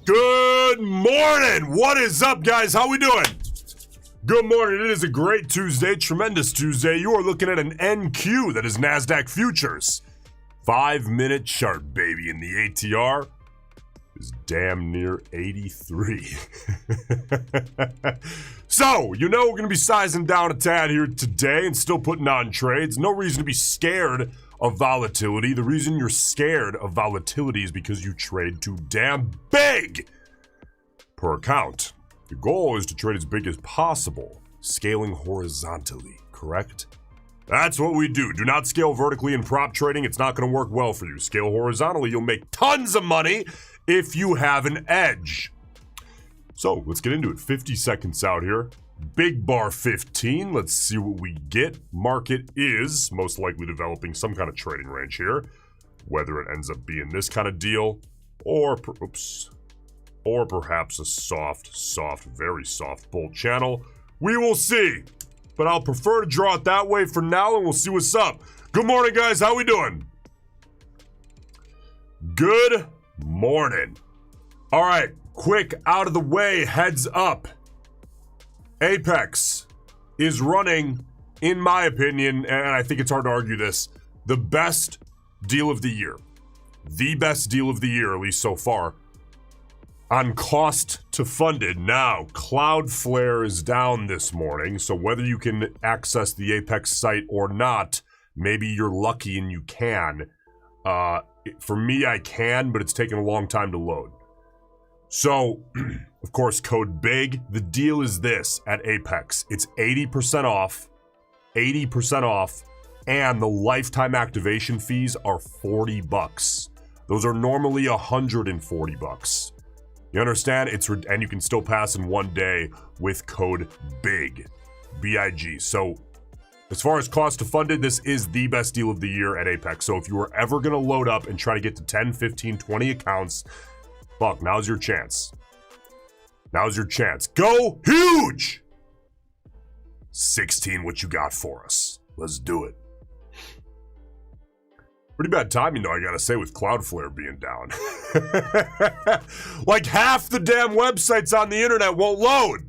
Good morning. What is up, guys? How we doing? Good morning. It is a great Tuesday, tremendous Tuesday. You are looking at an NQ, that is Nasdaq futures. 5-minute chart, baby, and the ATR is damn near 83. So, you know we're going to be sizing down a tad here today and still putting on trades. No reason to be scared of volatility. The reason you're scared of volatility is because you trade too damn big per account. The goal is to trade as big as possible, scaling horizontally, correct? That's what we do. Do not scale vertically in prop trading. It's not going to work well for you. Scale horizontally. You'll make tons of money if you have an edge. So let's get into it. 50 seconds out here. Big bar 15. Let's see what we get. Market is most likely developing some kind of trading range here. Whether it ends up being this kind of deal or perhaps a soft, very soft bull channel. We will see. But I'll prefer to draw it that way for now, and we'll see what's up. Good morning, guys. How we doing? Good morning. All right, quick, out of the way, heads up. Apex is running, in my opinion, and I think it's hard to argue this, the best deal of the year. The best deal of the year, at least so far, on cost to funded. Now, Cloudflare is down this morning, so whether you can access the Apex site or not, maybe you're lucky and you can. For me, I can, but it's taking a long time to load. So, of course, code BIG. The deal is this at Apex. It's 80% off, and the lifetime activation fees are $40. Those are normally $140. You understand? And you can still pass in one day with code BIG, B-I-G. So, as far as cost to funded, this is the best deal of the year at Apex. So if you were ever going to load up and try to get to 10, 15, 20 accounts, fuck, now's your chance. Now's your chance. Go huge! 16, what you got for us? Let's do it. Pretty bad timing, though, I gotta say, with Cloudflare being down. Like half the damn websites on the internet won't load.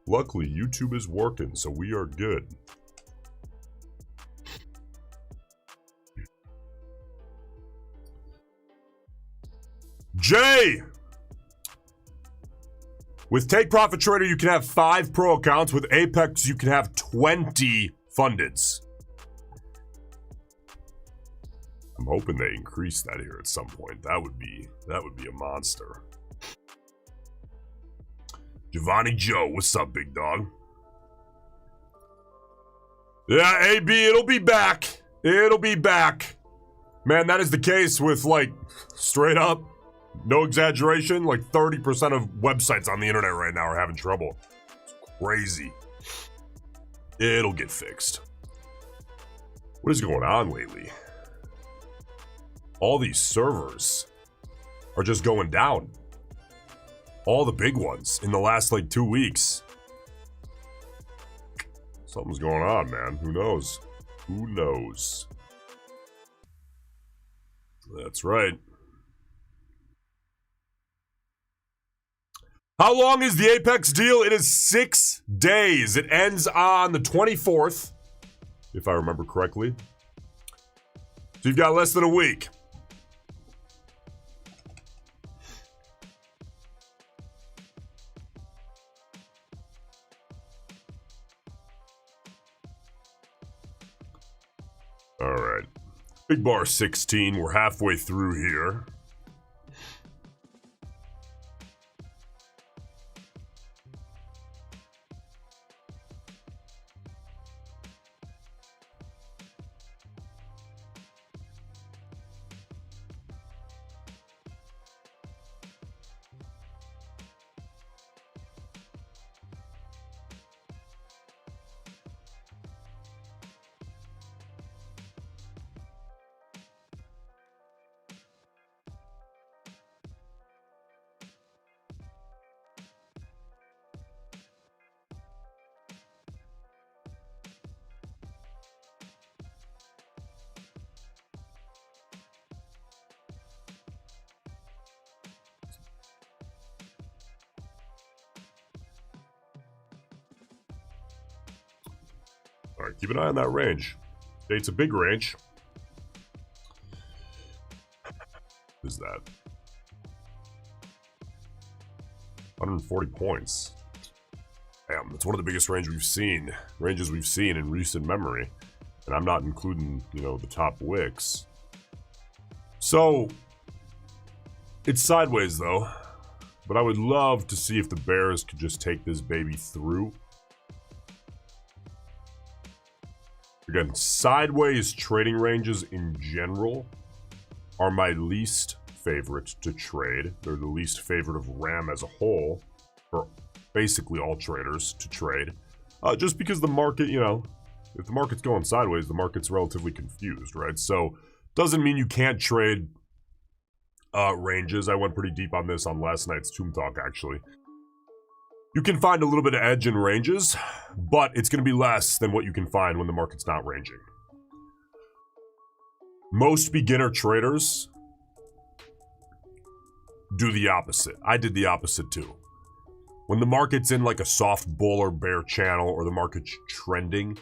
Luckily, YouTube is working, so we are good. Jay! With Take Profit Trader, you can have 5 pro accounts. With Apex, you can have 20 fundeds. I'm hoping they increase that here at some point. That would be a monster. Giovanni Joe, what's up, big dog? Yeah, AB, it'll be back. It'll be back. Man, that is the case with, like, straight up, no exaggeration, like 30% of websites on the internet right now are having trouble. It's crazy. It'll get fixed. What is going on lately? All these servers are just going down. All the big ones in the last, like, 2 weeks. Something's going on, man. Who knows? Who knows? That's right. How long is the Apex deal? It is 6 days. It ends on the 24th, if I remember correctly. So you've got less than a week. right. Big bar 16. We're halfway through here. All right, keep an eye on that range. Okay, it's a big range. What is that? 140 points. Damn, that's one of the biggest ranges we've seen in recent memory. And I'm not including, you know, the top wicks. So, it's sideways though. But I would love to see if the bears could just take this baby through. Again, sideways trading ranges in general are my least favorite to trade. They're the least favorite of RAM as a whole for basically all traders to trade. Just because the market, you know, if the market's going sideways, the market's relatively confused, right? So, doesn't mean you can't trade ranges. I went pretty deep on this on last night's Tomb Talk, actually. You can find a little bit of edge in ranges, but it's going to be less than what you can find when the market's not ranging. Most beginner traders do the opposite. I did the opposite too. When the market's in like a soft bull or bear channel or the market's trending,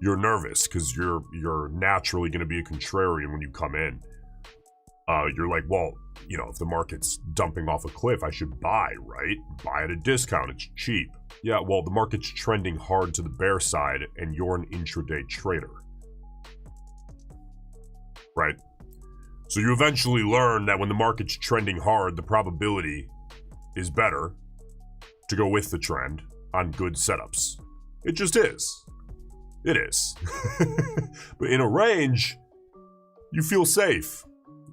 you're nervous because you're naturally going to be a contrarian when you come in. You're like, well, you know, if the market's dumping off a cliff, I should buy, right? Buy at a discount, it's cheap. Yeah, well, the market's trending hard to the bear side and you're an intraday trader. Right? So you eventually learn that when the market's trending hard, the probability is better to go with the trend on good setups. It just is. It is. But in a range, you feel safe.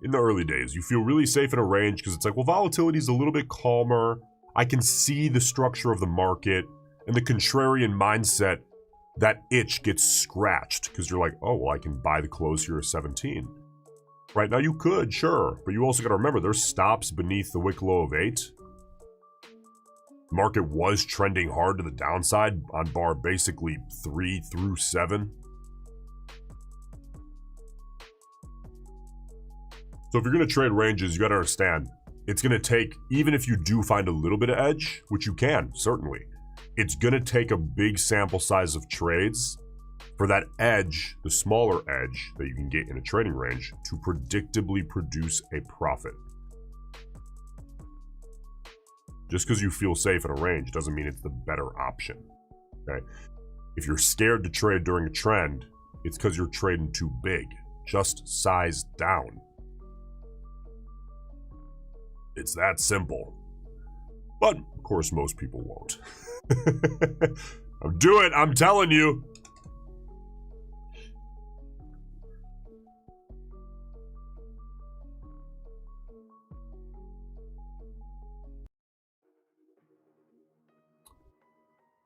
In the early days, you feel really safe in a range because it's like, well, volatility is a little bit calmer. I can see the structure of the market and the contrarian mindset, that itch gets scratched because you're like, oh, well, I can buy the close here at 17. Right now you could, sure, but you also got to remember there's stops beneath the wick low of 8. The market was trending hard to the downside on bar basically 3 through 7. So if you're going to trade ranges, you got to understand, it's going to take, even if you do find a little bit of edge, which you can, certainly, it's going to take a big sample size of trades for that edge, the smaller edge that you can get in a trading range, to predictably produce a profit. Just because you feel safe in a range doesn't mean it's the better option, okay? If you're scared to trade during a trend, it's because you're trading too big. Just size down. It's that simple. But, of course, most people won't. Do it, I'm telling you.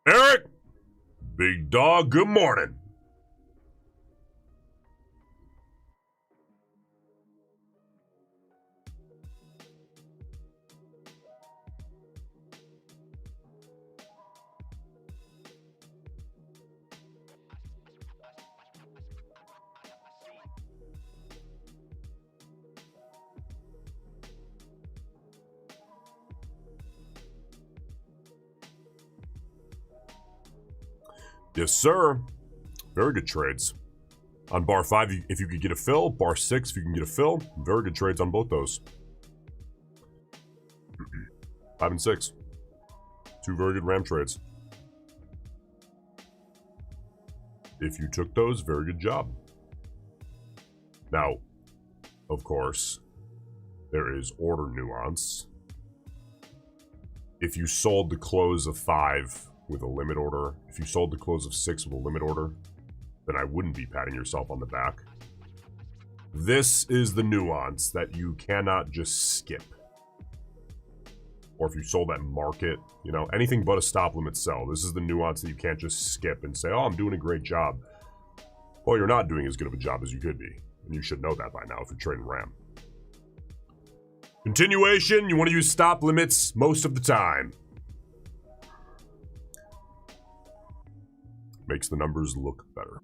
Eric! Big dog, good morning. Yes, sir. Very good trades. On bar 5, if you could get a fill. Bar 6, if you can get a fill. Very good trades on both those. 5 and 6. 2 very good RAM trades. If you took those, very good job. Now, of course, there is order nuance. If you sold the close of 5 with a limit order, if you sold the close of 6 with a limit order, then I wouldn't be patting yourself on the back. This is the nuance that you cannot just skip. Or if you sold at market, you know, anything but a stop limit sell. This is the nuance that you can't just skip and say, oh, I'm doing a great job. Well, you're not doing as good of a job as you could be. And you should know that by now if you're trading RAM. Continuation, you want to use stop limits most of the time. Makes the numbers look better.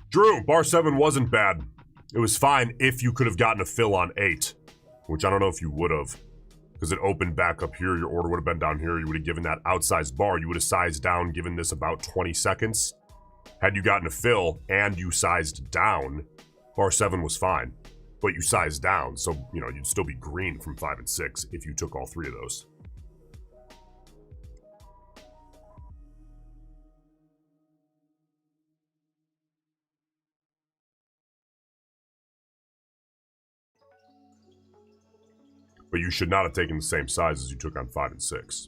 Drew, bar 7 wasn't bad. It was fine if you could have gotten a fill on 8, which I don't know if you would have, because it opened back up here. Your order would have been down here. You would have given that outsized bar. You would have sized down, given this about 20 seconds. Had you gotten a fill and you sized down, bar 7 was fine, but you sized down, so you know you'd still be green from 5 and 6 if you took all 3 of those. But you should not have taken the same size as you took on 5 and 6.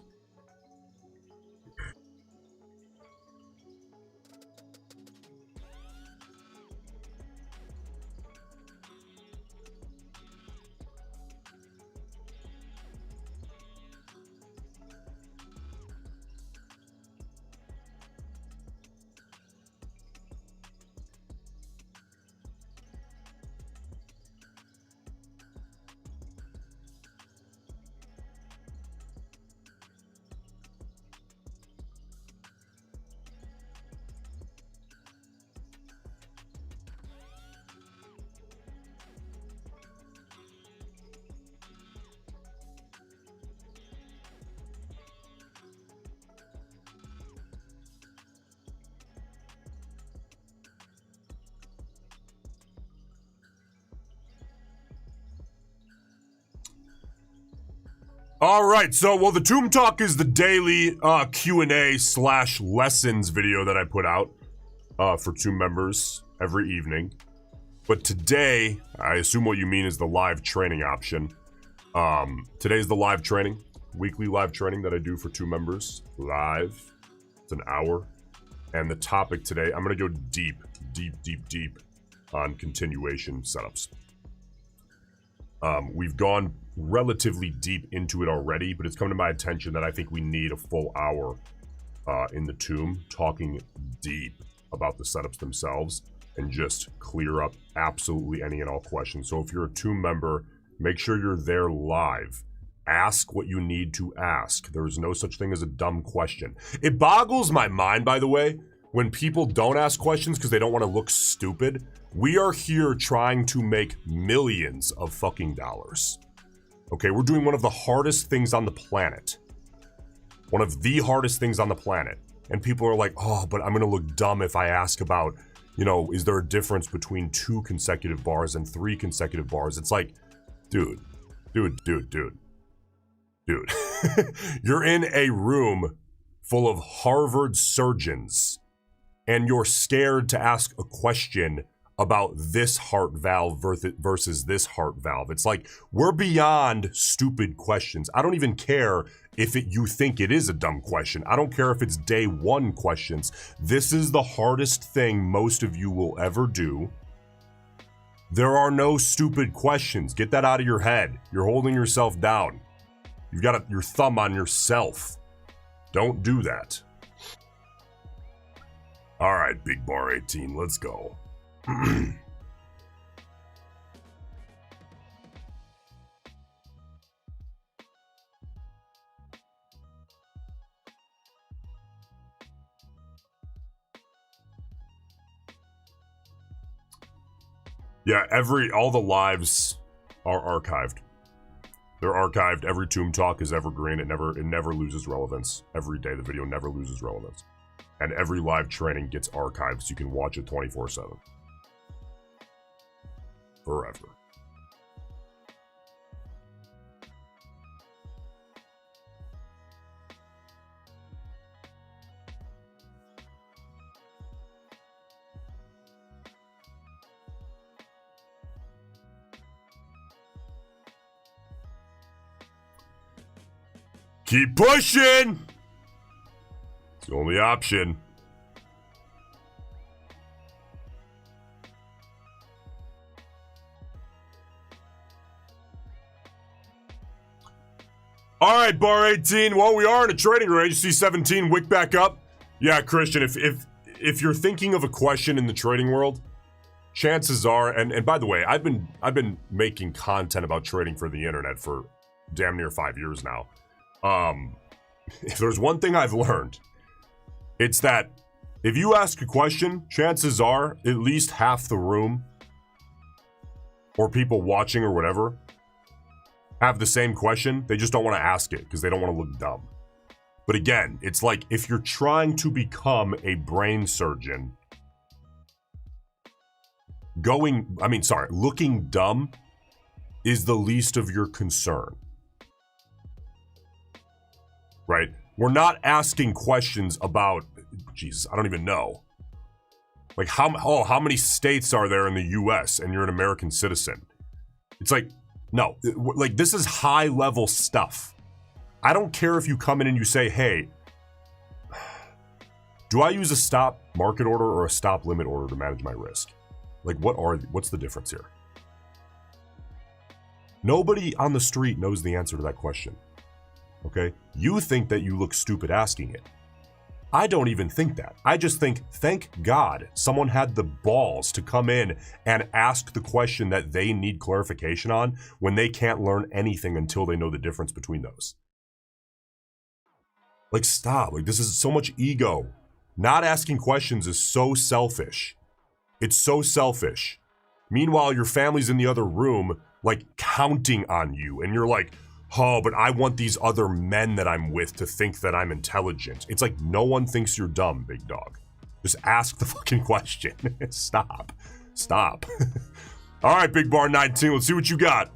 All right, so, well, the Tomb Talk is the daily Q&A/lessons video that I put out for Tomb members every evening. But today, I assume what you mean is the live training option. Today's the live training, weekly live training that I do for Tomb members, live. It's an hour. And the topic today, I'm going to go deep on continuation setups. We've gone relatively deep into it already, but it's come to my attention that I think we need a full hour in the Tomb talking deep about the setups themselves and just clear up absolutely any and all questions. So if you're a Tomb member, make sure you're there live. Ask what you need to ask. There is no such thing as a dumb question. It boggles my mind, by the way, when people don't ask questions because they don't want to look stupid. We are here trying to make millions of fucking dollars. Okay, we're doing one of the hardest things on the planet. One of the hardest things on the planet. And people are like, oh, but I'm gonna look dumb if I ask about, you know, is there a difference between 2 consecutive bars and 3 consecutive bars? It's like, dude. You're in a room full of Harvard surgeons and you're scared to ask a question about this heart valve versus this heart valve. It's like, we're beyond stupid questions. I don't even care if you think it is a dumb question. I don't care if it's day 1 questions. This is the hardest thing most of you will ever do. There are no stupid questions. Get that out of your head. You're holding yourself down. You've got your thumb on yourself. Don't do that. All right, Big Bar 18, let's go. Yeah, all the lives are archived. They're archived. Every Tomb Talk is evergreen. It never loses relevance. Every day the video never loses relevance. And every live training gets archived so you can watch it 24/7. Forever. Keep pushing! It's the only option. All right, bar 18. Well, we are in a trading range. C17 wick back up. Yeah, Christian, if you're thinking of a question in the trading world, chances are, and by the way, I've been making content about trading for the internet for damn near 5 years now. If there's one thing I've learned, it's that if you ask a question, chances are at least half the room or people watching or whatever have the same question. They just don't want to ask it because they don't want to look dumb. But again, it's like if you're trying to become a brain surgeon, looking dumb is the least of your concern. Right? We're not asking questions about, Jesus, I don't even know. Like how many states are there in the US and you're an American citizen? It's like, no, like this is high level stuff. I don't care if you come in and you say, hey, do I use a stop market order or a stop limit order to manage my risk? Like what's the difference here? Nobody on the street knows the answer to that question. Okay? You think that you look stupid asking it. I don't even think that. I just think, thank God someone had the balls to come in and ask the question that they need clarification on when they can't learn anything until they know the difference between those. Like, stop. Like, this is so much ego. Not asking questions is so selfish. It's so selfish. Meanwhile, your family's in the other room, like, counting on you, and you're like, oh, but I want these other men that I'm with to think that I'm intelligent. It's like no one thinks you're dumb, big dog. Just ask the fucking question. Stop. All right, big bar 19. Let's see what you got.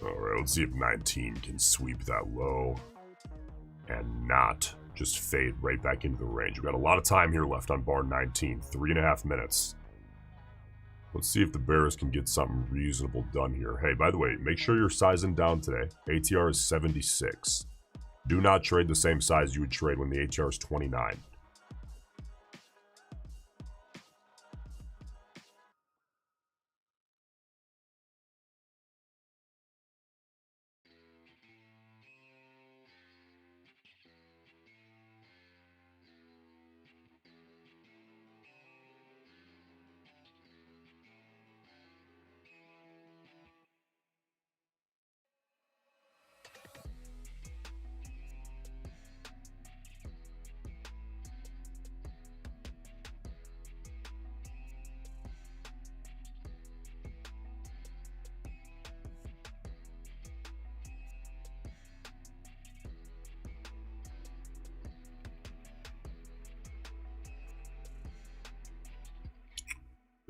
All right, let's see if 19 can sweep that low and not just fade right back into the range. We've got a lot of time here left on bar 19, 3.5 minutes. Let's see if the bears can get something reasonable done here. Hey, by the way, make sure you're sizing down today. ATR is 76. Do not trade the same size you would trade when the ATR is 29.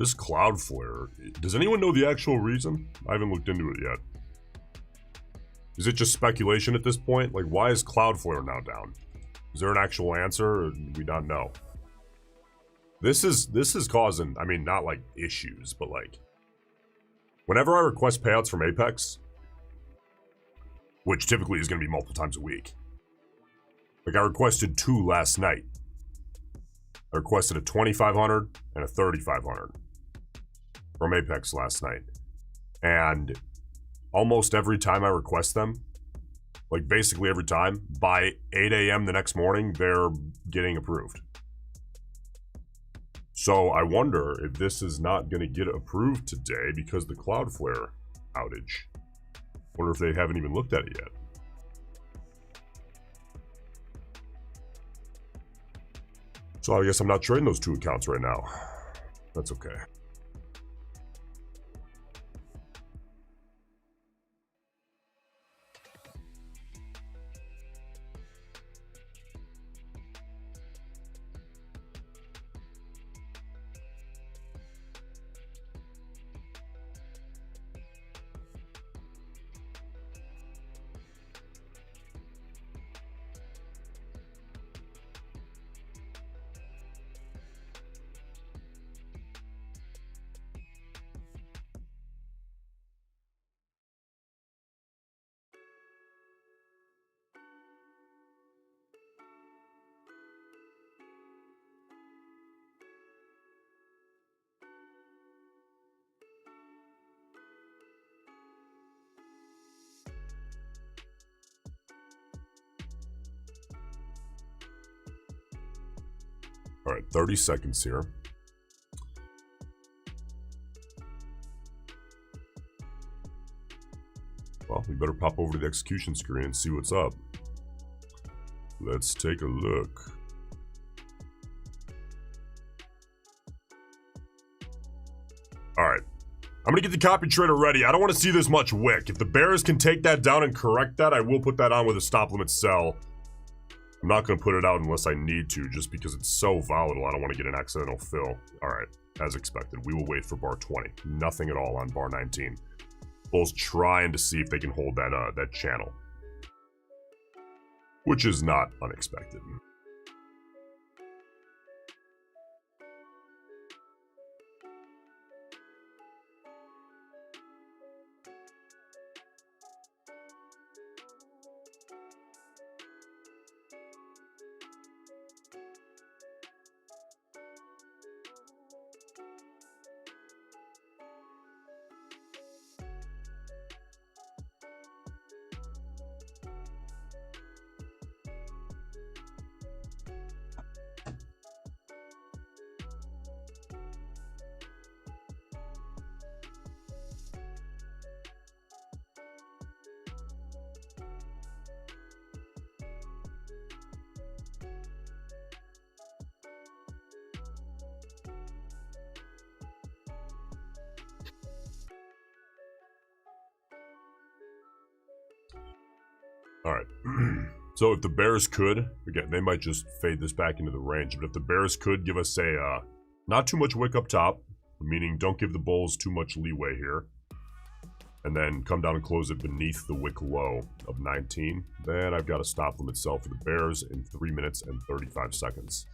This Cloudflare, does anyone know the actual reason? I haven't looked into it yet. Is it just speculation at this point? Like, why is Cloudflare now down? Is there an actual answer, or do we not know? This is causing, I mean, not like issues, but like, whenever I request payouts from Apex, which typically is going to be multiple times a week, like I requested 2 last night. I requested a 2,500 and a 3,500 from Apex last night. And almost every time I request them, like basically every time, by 8 a.m. the next morning, they're getting approved. So I wonder if this is not going to get approved today because the Cloudflare outage. Wonder if they haven't even looked at it yet. So I guess I'm not trading those 2 accounts right now. That's okay. All right, 30 seconds here. Well, we better pop over to the execution screen and see what's up. Let's take a look. All right, I'm gonna get the copy trader ready. I don't want to see this much wick. If the bears can take that down and correct that, I will put that on with a stop limit sell. I'm not going to put it out unless I need to, just because it's so volatile. I don't want to get an accidental fill. All right, as expected, we will wait for bar 20. Nothing at all on bar 19. Bulls trying to see if they can hold that channel, which is not unexpected. All right. So if the bears could, again, they might just fade this back into the range, but if the bears could give us a not too much wick up top, meaning don't give the bulls too much leeway here, and then come down and close it beneath the wick low of 19, then I've got a stop limit sell for the bears in 3 minutes and 35 seconds.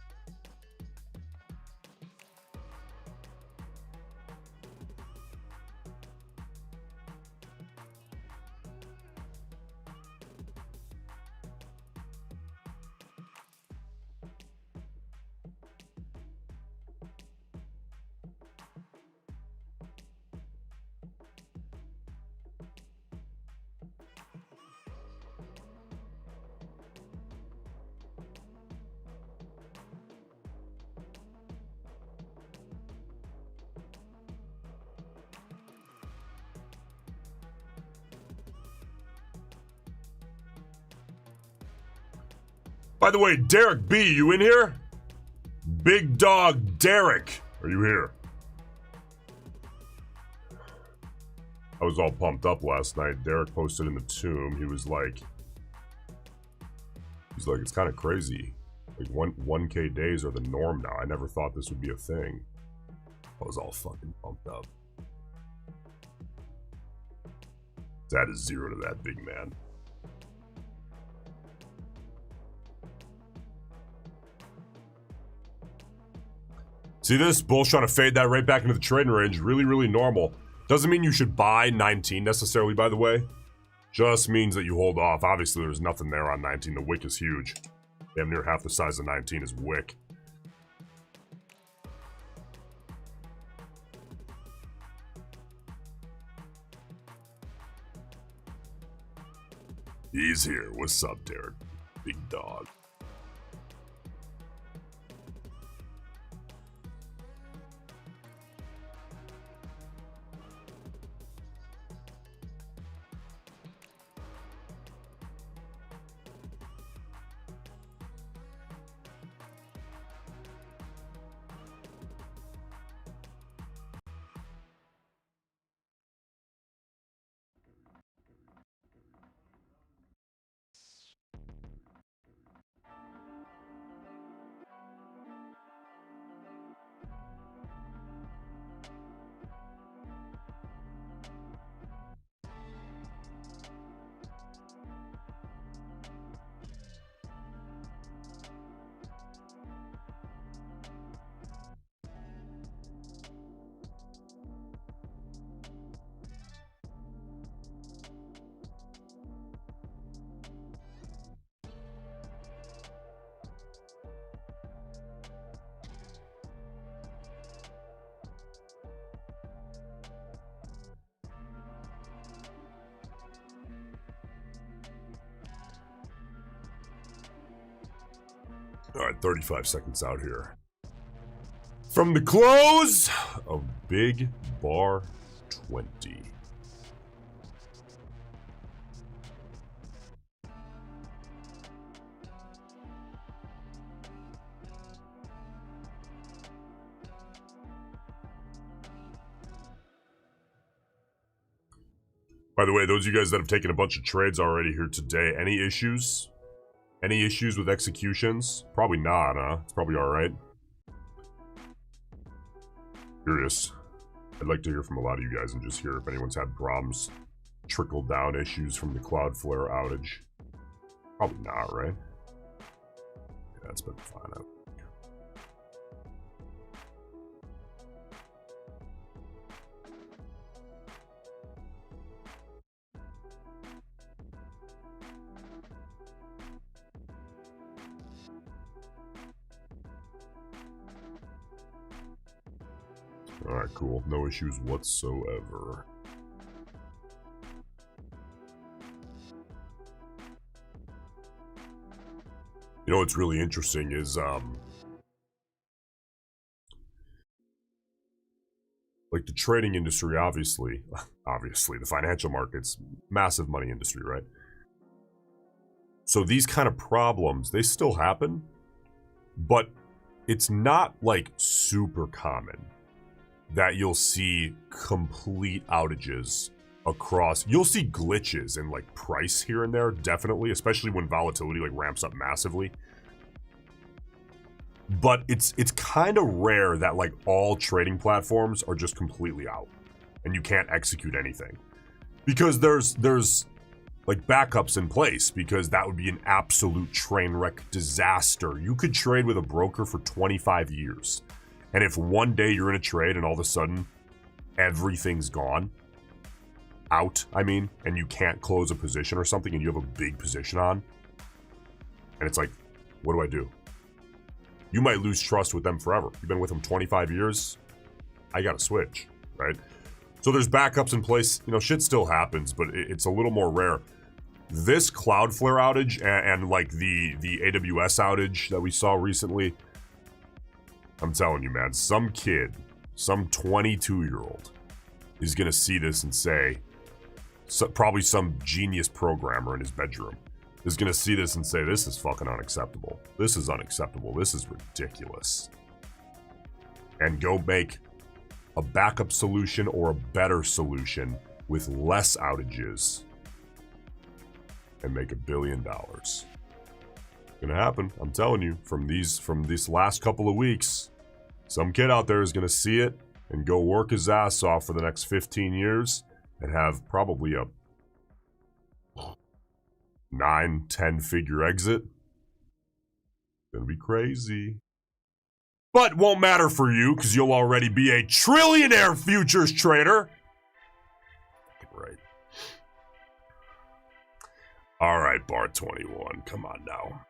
By the way, Derek B, you in here? Big dog Derek, are you here? I was all pumped up last night. Derek posted in the tomb. He was like, it's kind of crazy. Like 1K days are the norm now. I never thought this would be a thing. I was all fucking pumped up. That is 0 to that big man. See this? Bulls trying to fade that right back into the trading range. Really, really normal. Doesn't mean you should buy 19 necessarily, by the way. Just means that you hold off. Obviously, there's nothing there on 19. The wick is huge. Damn near half the size of 19 is wick. He's here. What's up, Derek? Big dog. All right, 35 seconds out here. From the close of Big Bar 20. By the way, those of you guys that have taken a bunch of trades already here today, any issues? Any issues with executions? Probably not, huh? It's probably alright. Curious. I'd like to hear from a lot of you guys and just hear if anyone's had problems, trickle down issues from the Cloudflare outage. Probably not, right? Yeah, it's been fine. Alright, cool. No issues whatsoever. You know what's really interesting is, like the trading industry, obviously, the financial markets, massive money industry, right? So these kind of problems, they still happen, but it's not like super common that you'll see complete outages across. You'll see glitches in like price here and there, definitely, especially when volatility like ramps up massively. But it's kind of rare that like all trading platforms are just completely out and you can't execute anything, because there's like backups in place, because that would be an absolute train wreck disaster. You could trade with a broker for 25 years. And if one day you're in a trade and all of a sudden everything's gone, out, I mean, and you can't close a position or something and you have a big position on, and it's like, what do I do? You might lose trust with them forever. You've been with them 25 years. I gotta switch, right? So there's backups in place. You know, shit still happens, but it's a little more rare. This Cloudflare outage and like the AWS outage that we saw recently, I'm telling you, man, some kid, some 22-year-old is going to see this and say, probably some genius programmer in his bedroom is going to see this and say, this is fucking unacceptable. This is unacceptable. This is ridiculous. And go make a backup solution or a better solution with less outages and make $1 billion. Gonna happen, I'm telling you. From these last couple of weeks, some kid out there is gonna see it and go work his ass off for the next 15 years and have probably a 9-10 figure exit. Gonna be crazy. But won't matter for you because you'll already be a trillionaire futures trader. Right. All right, bar 21. Come on now.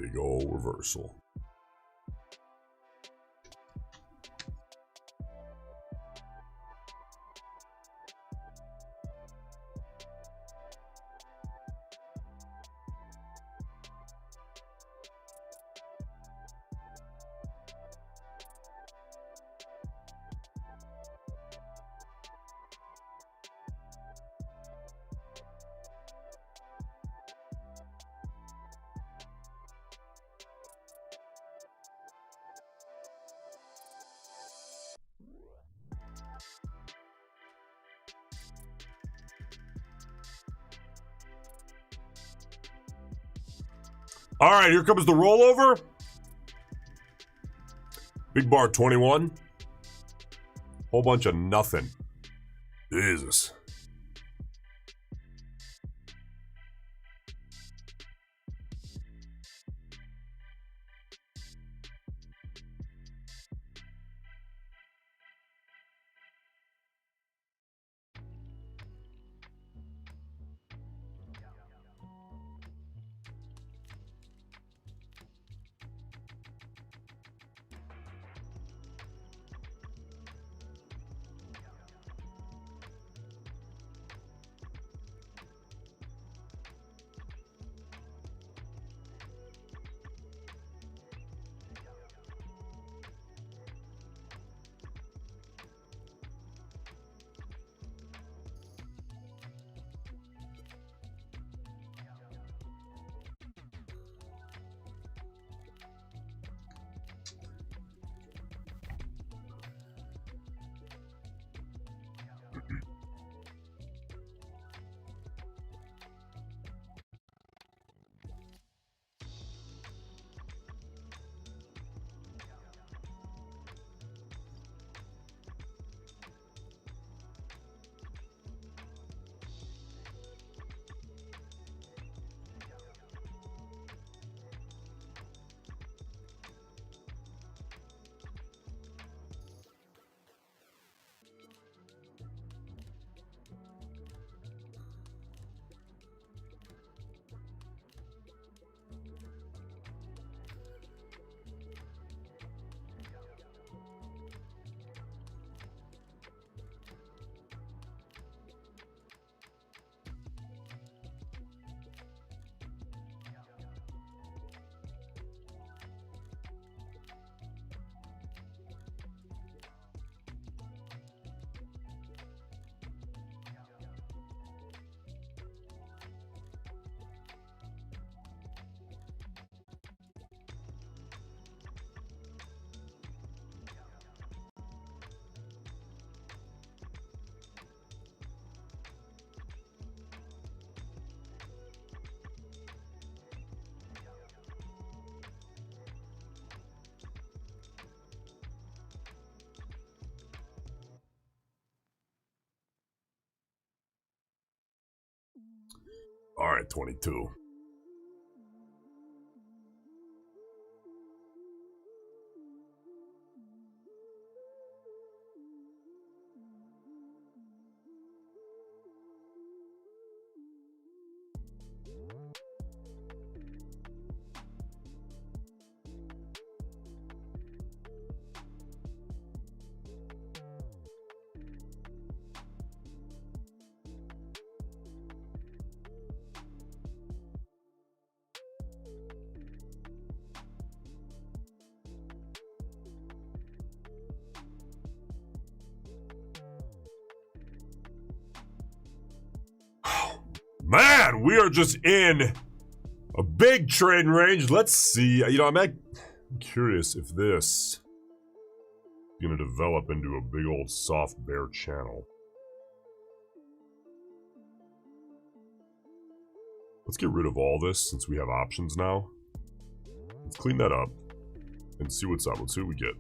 Big ol' reversal. All right, here comes the rollover. Big bar 21. Whole bunch of nothing. Jesus. All right, 22. Man, we are just in a big trading range. Let's see. You know, I'm curious if this is going to develop into a big old soft bear channel. Let's get rid of all this since we have options now. Let's clean that up and see what's up. Let's see what we get.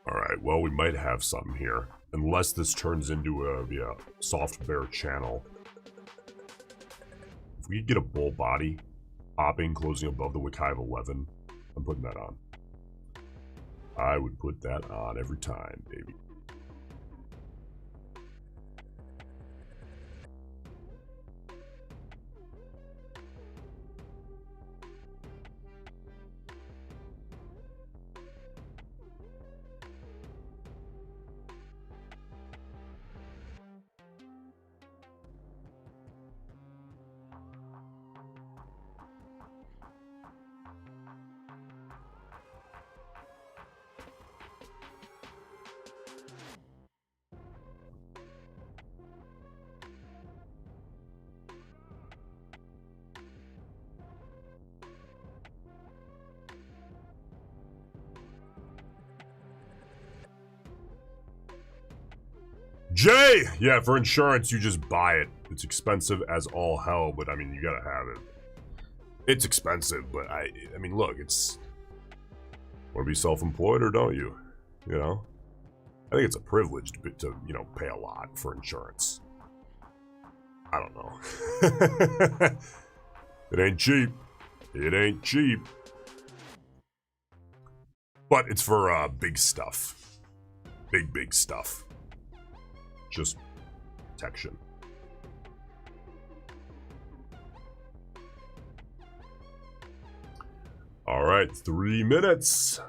Alright, well, we might have something here. Unless this turns into a soft bear channel. If we could get a bull body, popping, closing above the wick high of 11, I'm putting that on. I would put that on every time, baby. Jay! Yeah, for insurance, you just buy it. It's expensive as all hell, but I mean, you gotta have it. It's expensive, but I mean, look, it's... Want to be self-employed or don't you? You know? I think it's a privilege to, you know, pay a lot for insurance. I don't know. It ain't cheap. It ain't cheap. But it's for, big stuff. Big stuff. Just protection. All right, 3 minutes.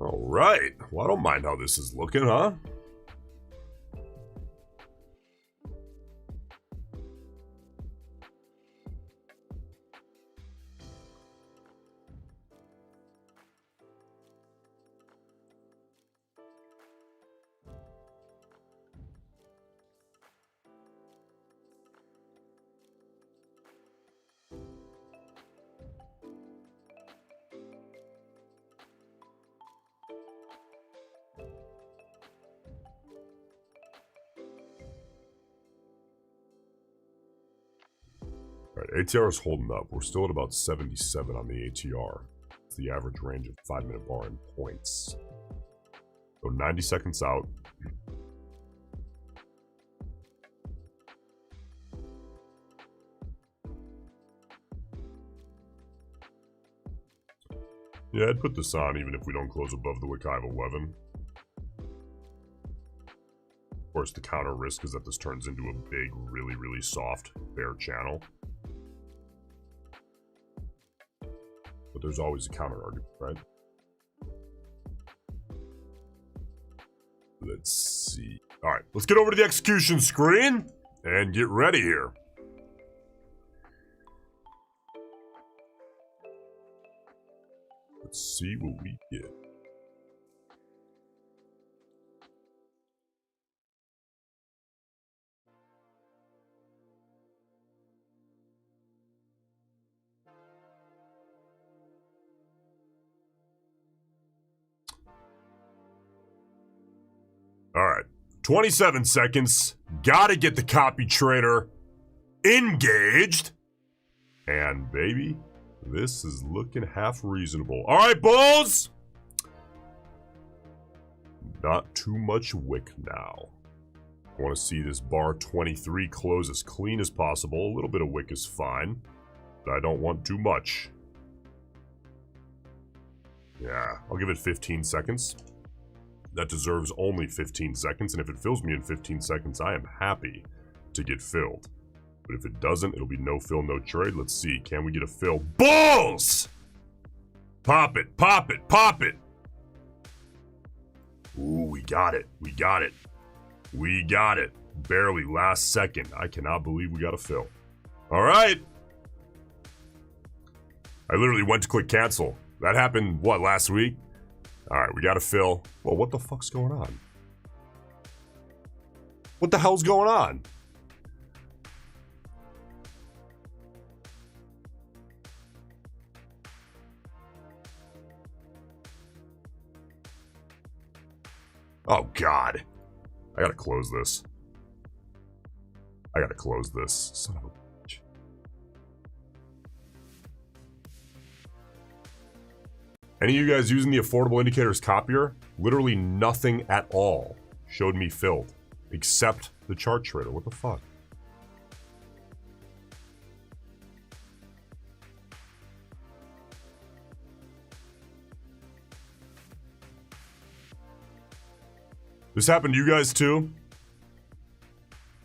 All right. Well, I don't mind how this is looking, huh? All right, ATR is holding up. We're still at about 77 on the ATR. It's the average range of 5-minute bar in points. So 90 seconds out. Yeah, I'd put this on even if we don't close above the wick high of 11. Of course, the counter risk is that this turns into a big, really, really soft bear channel. But there's always a counter argument, right? Let's see. All right, let's get over to the execution screen and get ready here. Let's see what we get. All right, 27 seconds. Gotta get the copy trader engaged. And baby, this is looking half reasonable. All right, bulls. Not too much wick now. I want to see this bar 23 close as clean as possible. A little bit of wick is fine, but I don't want too much. Yeah, I'll give it 15 seconds. That deserves only 15 seconds, and if it fills me in 15 seconds, I am happy to get filled. But if it doesn't, it'll be no fill, no trade. Let's see, can we get a fill? Bulls! Pop it, pop it, pop it! Ooh, we got it, we got it. We got it. Barely, last second. I cannot believe we got a fill. All right. I literally went to click cancel. That happened, what, last week? All right, we got a fill. Well, what the fuck's going on? What the hell's going on? Oh, God. I gotta close this. I gotta close this. Son of a bitch. Any of you guys using the Affordable Indicators copier? Literally nothing at all showed me filled, except the chart trader. What the fuck? This happened to you guys too?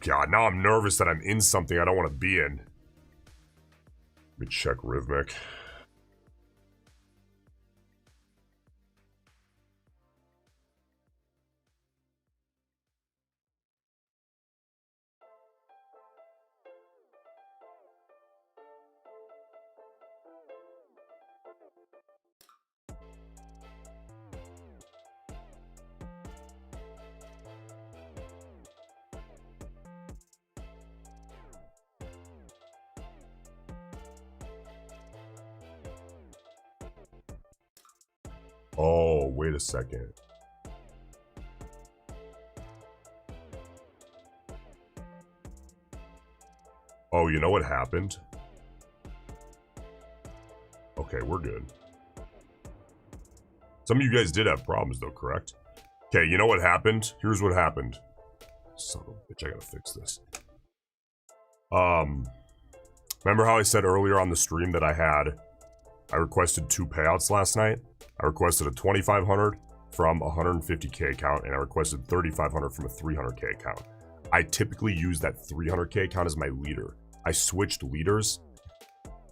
God, now I'm nervous that I'm in something I don't want to be in. Let me check Rhythmic. Oh, wait a second. Oh, you know what happened? Okay, we're good. Some of you guys did have problems though, correct? Okay, you know what happened? Here's what happened. Son of a bitch, I gotta fix this. Remember how I said earlier on the stream that I requested 2 payouts last night? I requested a 2,500 from a 150k account, and I requested 3,500 from a 300k account. I typically use that 300k account as my leader. I switched leaders.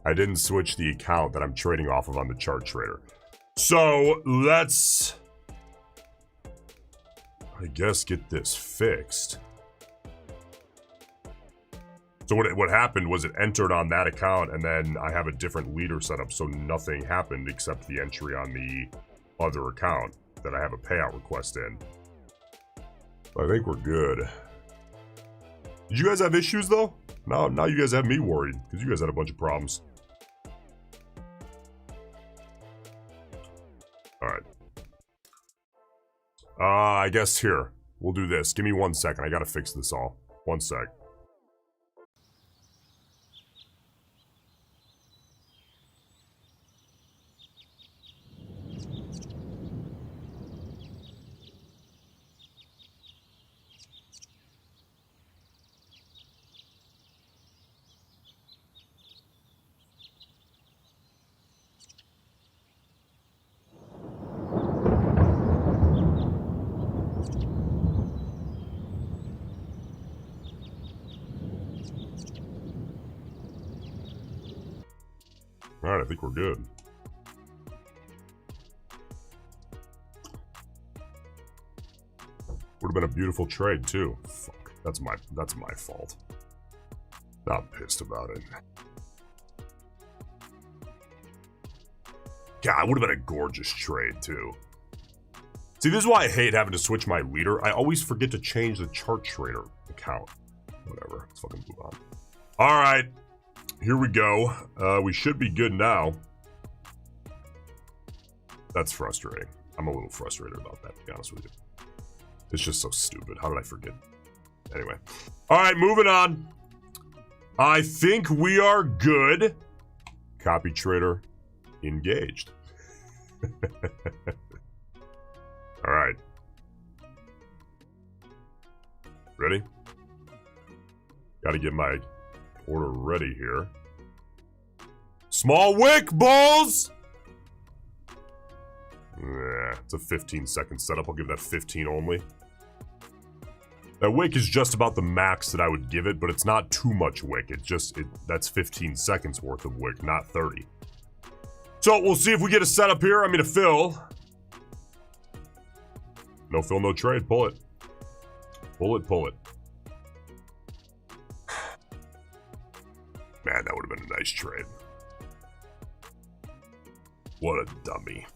I didn't switch the account that I'm trading off of on the chart trader. So let's I guess, get this fixed. So what happened was it entered on that account, and then I have a different leader set up, so nothing happened except the entry on the other account that I have a payout request in. I think we're good. Did you guys have issues, though? Now you guys have me worried, because you guys had a bunch of problems. Alright. I guess here. We'll do this. Give me 1 second. I gotta fix this all. 1 sec. Alright, I think we're good. Would have been a beautiful trade, too. Fuck. That's my fault. I'm pissed about it. God, it would have been a gorgeous trade, too. See, this is why I hate having to switch my leader. I always forget to change the chart trader account. Whatever. Let's fucking move on. Alright. Here we go. We should be good now. That's frustrating. I'm a little frustrated about that, to be honest with you. It's just so stupid. How did I forget? Anyway. Alright, moving on. I think we are good. Copy trader engaged. Alright. Ready? Gotta get my order ready here. Small wick, balls! It's a 15-second setup. I'll give that 15 only. That wick is just about the max that I would give it, but it's not too much wick. That's 15 seconds worth of wick, not 30. So we'll see if we get a setup here. I mean, a fill. No fill, no trade. Pull it. Pull it, pull it. Man, that would have been a nice trade. What a dummy.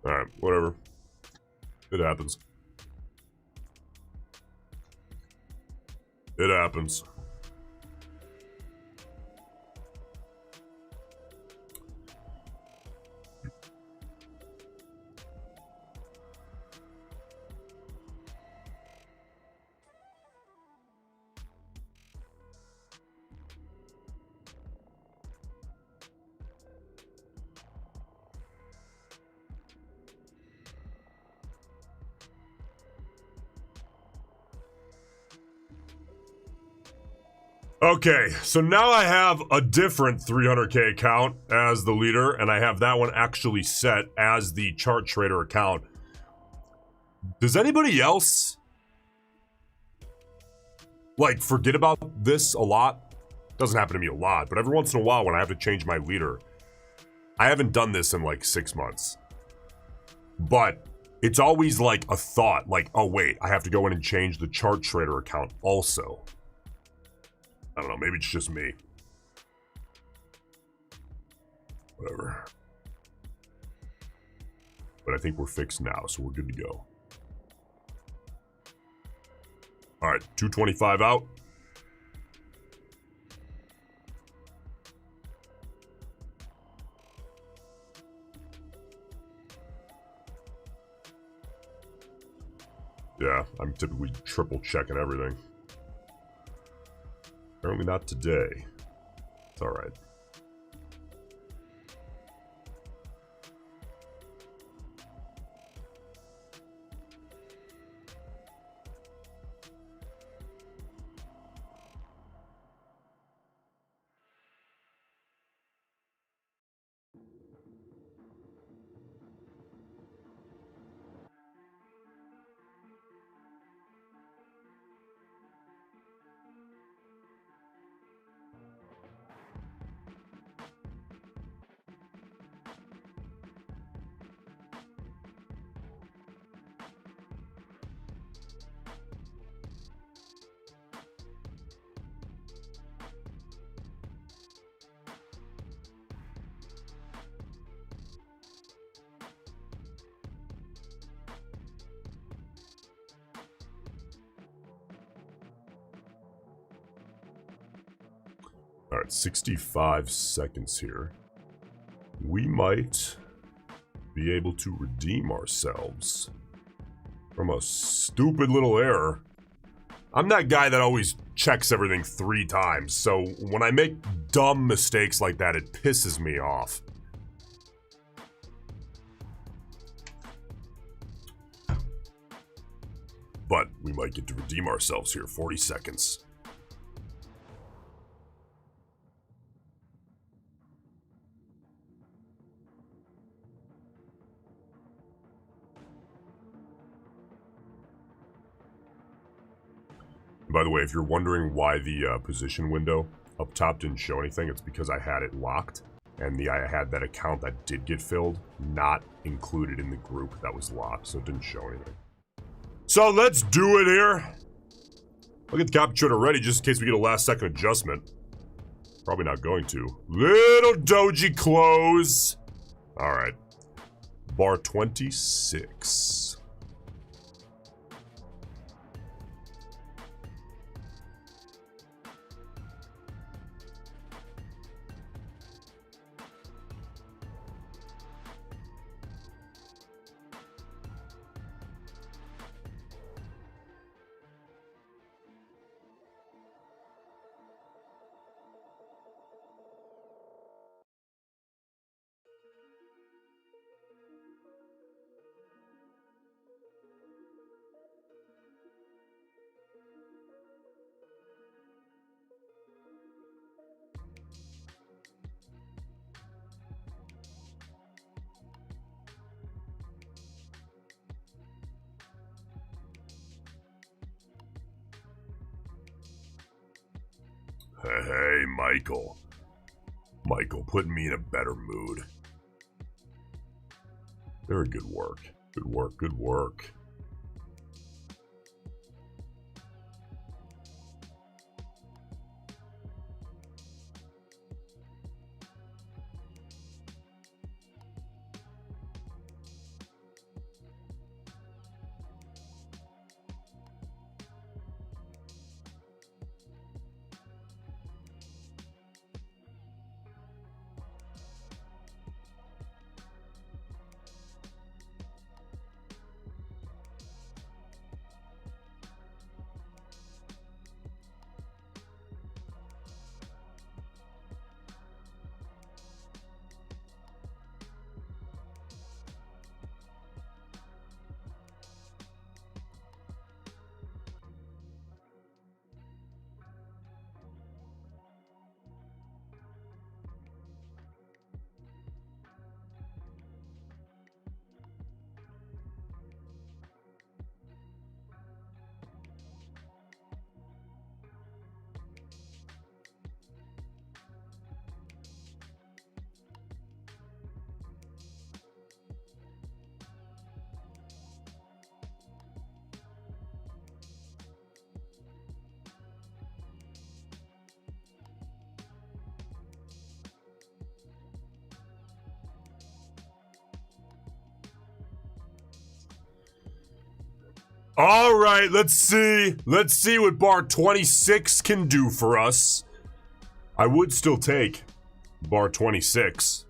Alright, whatever. It happens. It happens. Okay, so now I have a different 300k account as the leader, and I have that one actually set as the chart trader account. Does anybody else, like, forget about this a lot? Doesn't happen to me a lot, but every once in a while when I have to change my leader, I haven't done this in like 6 months. But it's always like a thought, like, oh wait, I have to go in and change the chart trader account also. I don't know, maybe it's just me. Whatever. But I think we're fixed now, so we're good to go. Alright, 225 out. Yeah, I'm typically triple checking everything. Apparently not today. It's alright. Alright, 65 seconds here. We might be able to redeem ourselves from a stupid little error. I'm that guy that always checks everything 3 times, so when I make dumb mistakes like that, it pisses me off. But we might get to redeem ourselves here. 40 seconds. By the way, if you're wondering why the position window up top didn't show anything, it's because I had it locked, and I had that account that did get filled not included in the group that was locked, so it didn't show anything. So let's do it here. I'll get the copy trader ready just in case we get a last second adjustment. Probably not going to. Little doji close. All right. Bar 26. Hey, Michael. Michael, putting me in a better mood. Very good work. Good work, good work. All right, let's see. Let's see what bar 26 can do for us. I would still take bar 26.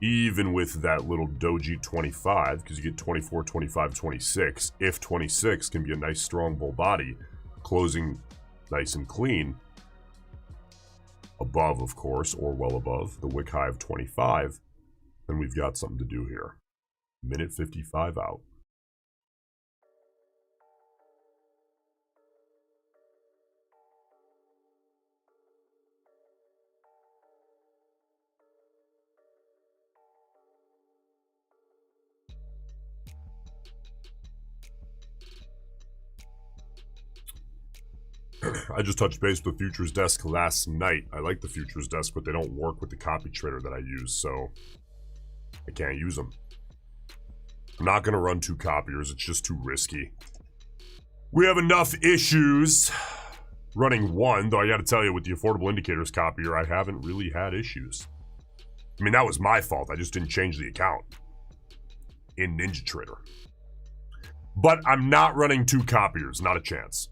even with that little doji 25, because you get 24, 25, 26. If 26 can be a nice strong bull body, closing nice and clean, above, of course, or well above the wick high of 25, then we've got something to do here. Minute 55 out. I just touched base with the futures desk last night. I like the futures desk, but they don't work with the copy trader that I use, so I can't use them. I'm not going to run 2 copiers. It's just too risky. We have enough issues running 1, though I got to tell you, with the affordable indicators copier, I haven't really had issues. I mean, that was my fault. I just didn't change the account in NinjaTrader. But I'm not running 2 copiers. Not a chance.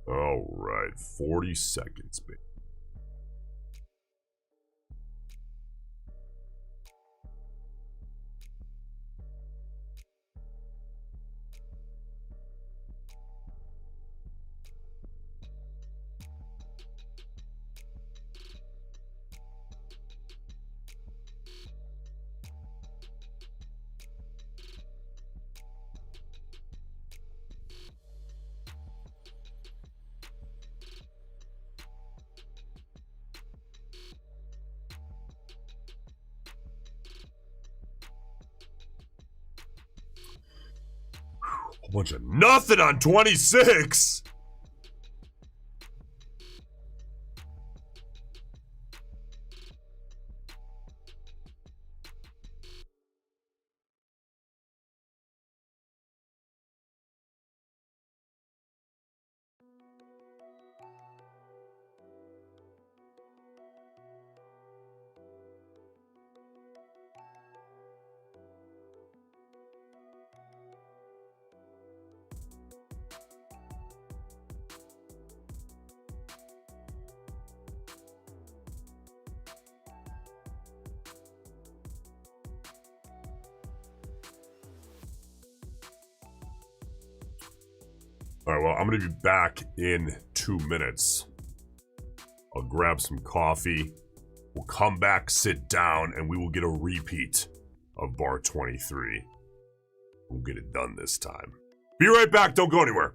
All right, 40 seconds, baby. A bunch of nothing on 26. All right, well, I'm going to be back in 2 minutes. I'll grab some coffee. We'll come back, sit down, and we will get a repeat of bar 23. We'll get it done this time. Be right back. Don't go anywhere.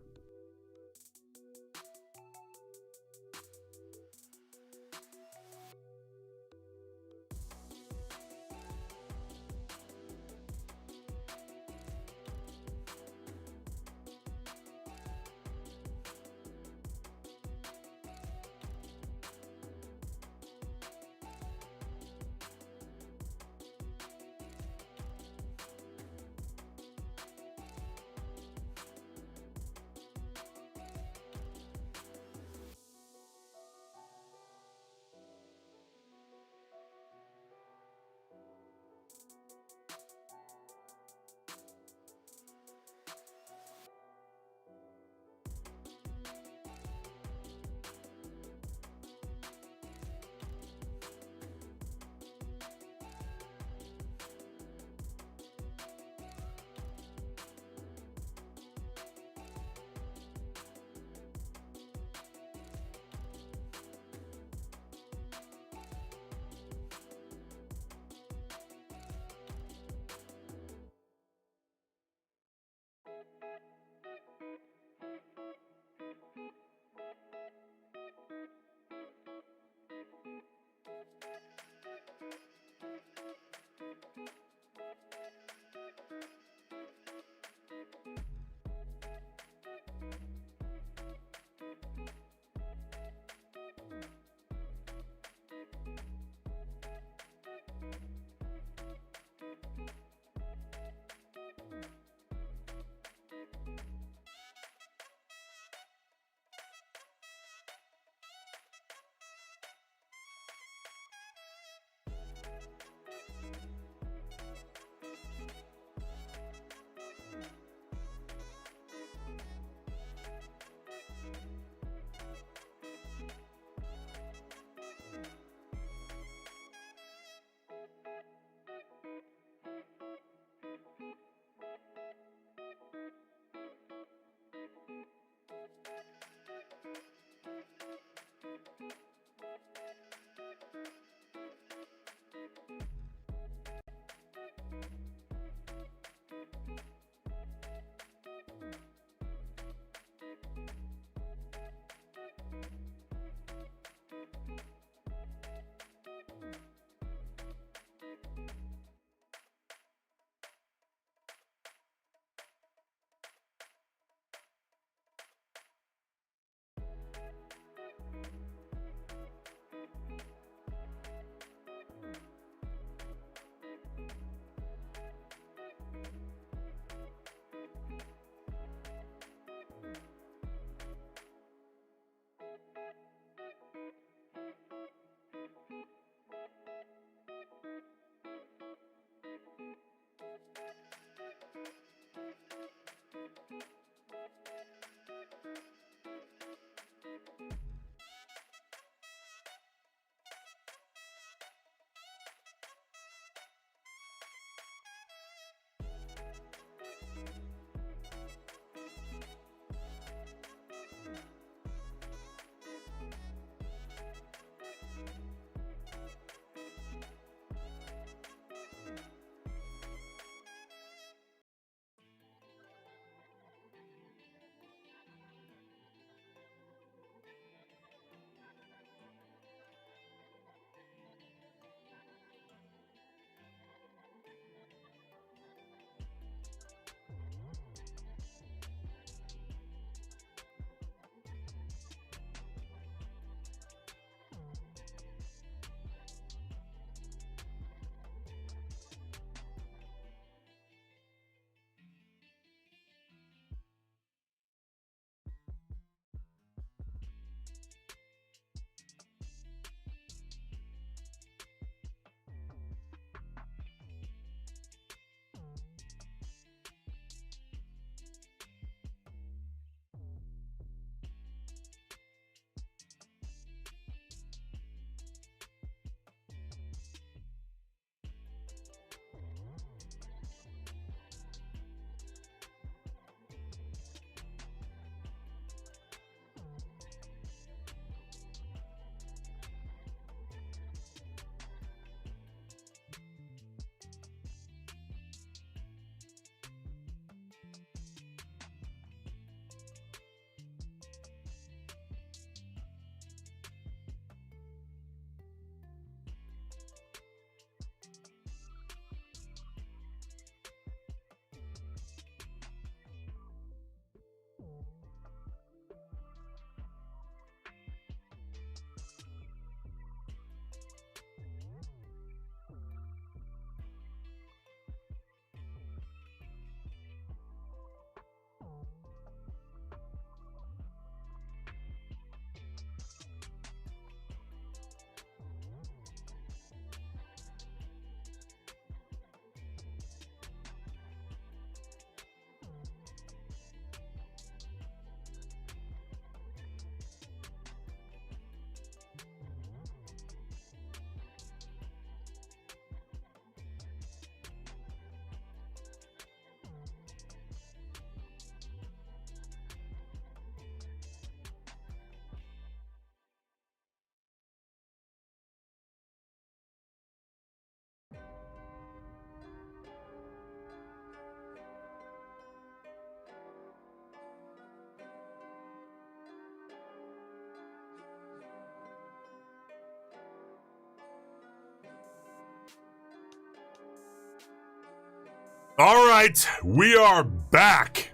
All right, we are back.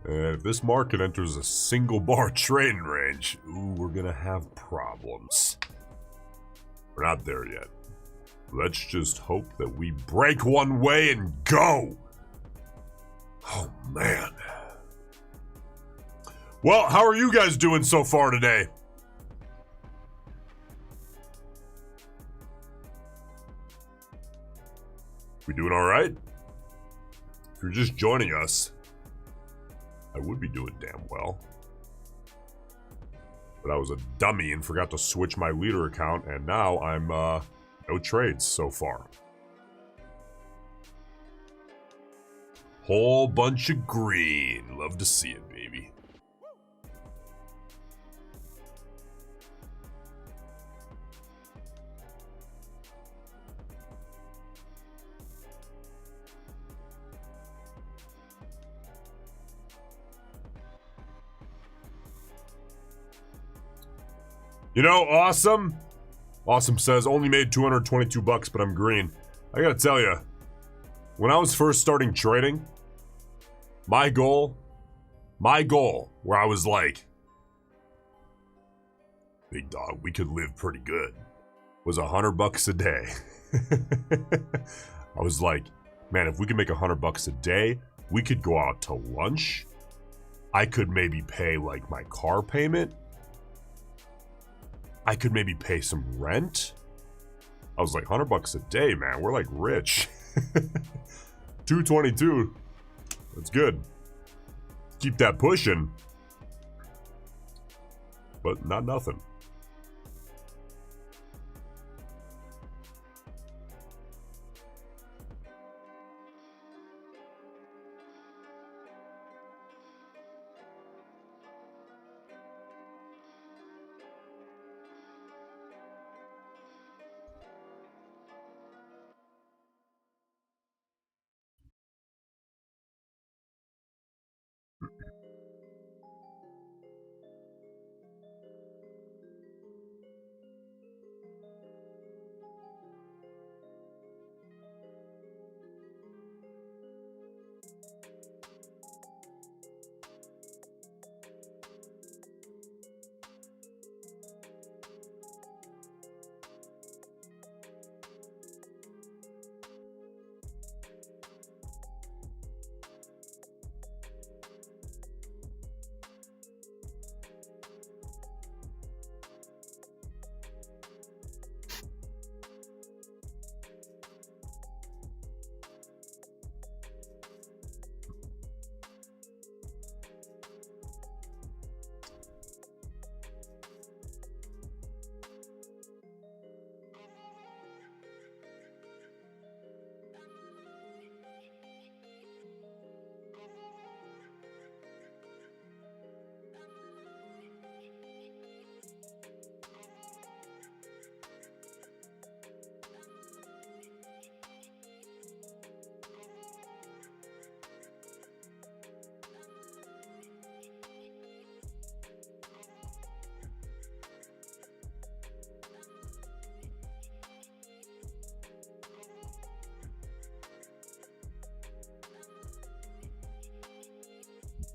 And if this market enters a single bar trading range, ooh, we're gonna have problems. We're not there yet. Let's just hope that we break one way and go. Oh, man. Well, how are you guys doing so far today? We doing all right? If you're just joining us, I would be doing damn well. But I was a dummy and forgot to switch my leader account, and now I'm, no trades so far. Whole bunch of green. Love to see it, baby. You know, Awesome says, only made 222 bucks, but I'm green. I gotta tell you, when I was first starting trading, my goal, where I was like, big dog, we could live pretty good, was $100 a day. I was like, man, if we could make $100 a day, we could go out to lunch. I could maybe pay like my car payment. I could maybe pay some rent. I was like, $100 a day, man. We're like rich. 222. That's good. Keep that pushing. But not nothing.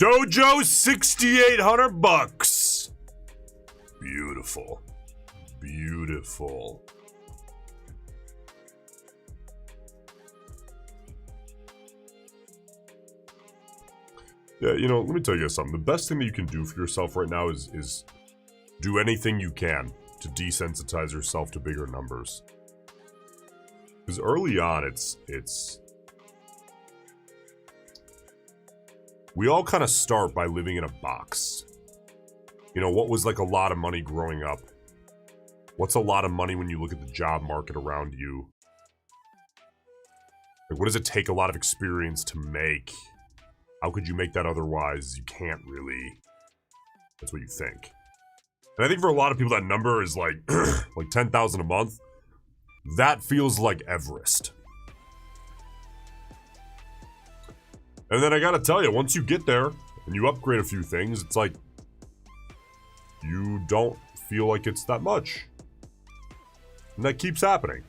Dojo, 6,800 bucks. Beautiful. Beautiful. Yeah, you know, let me tell you something. The best thing that you can do for yourself right now is do anything you can to desensitize yourself to bigger numbers. Because early on, it's we all kind of start by living in a box. You know, what was like a lot of money growing up? What's a lot of money when you look at the job market around you? Like, what does it take a lot of experience to make? How could you make that otherwise? You can't really. That's what you think. And I think for a lot of people that number is like like 10,000 a month. That feels like Everest. And then I gotta tell you, once you get there and you upgrade a few things, it's like you don't feel like it's that much. And that keeps happening.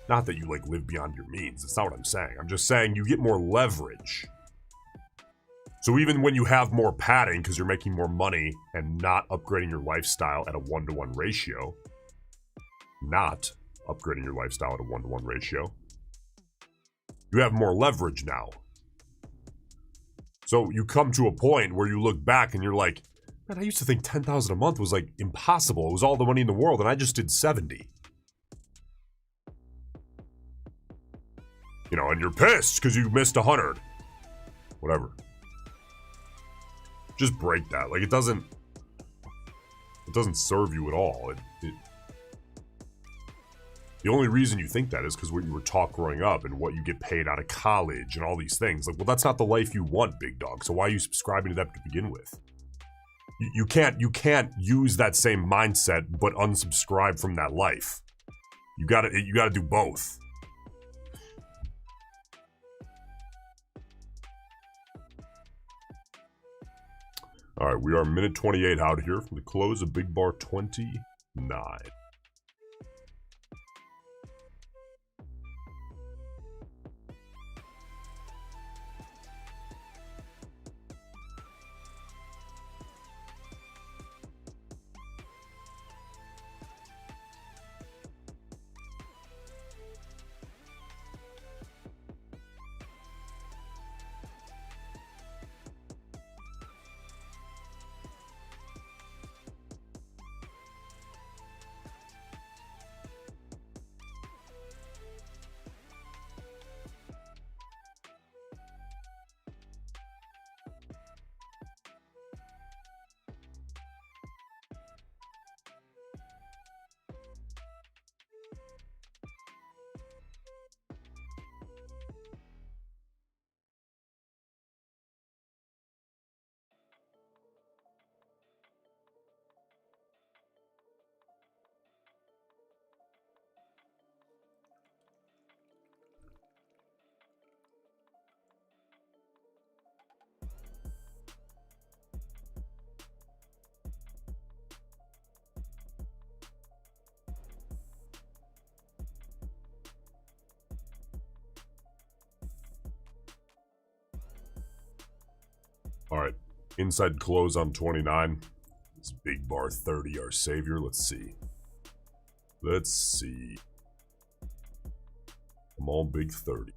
Not that you like live beyond your means. That's not what I'm saying. I'm just saying you get more leverage. So even when you have more padding because you're making more money and not upgrading your lifestyle at a 1-to-1 ratio, you have more leverage now. So you come to a point where you look back and you're like, man, I used to think 10,000 a month was like impossible. It was all the money in the world and I just did 70. You know, and you're pissed because you missed 100. Whatever. Just break that. Like, it doesn't serve you at all. The only reason you think that is because what you were taught growing up and what you get paid out of college and all these things. Like, well, that's not the life you want, big dog. So why are you subscribing to that to begin with? You can't use that same mindset but unsubscribe from that life. You gotta do both. All right, we are minute 28 out here from the close of Big Bar 29. All right, inside close on 29. It's Big Bar 30, our savior. Let's see. Come on, Big 30.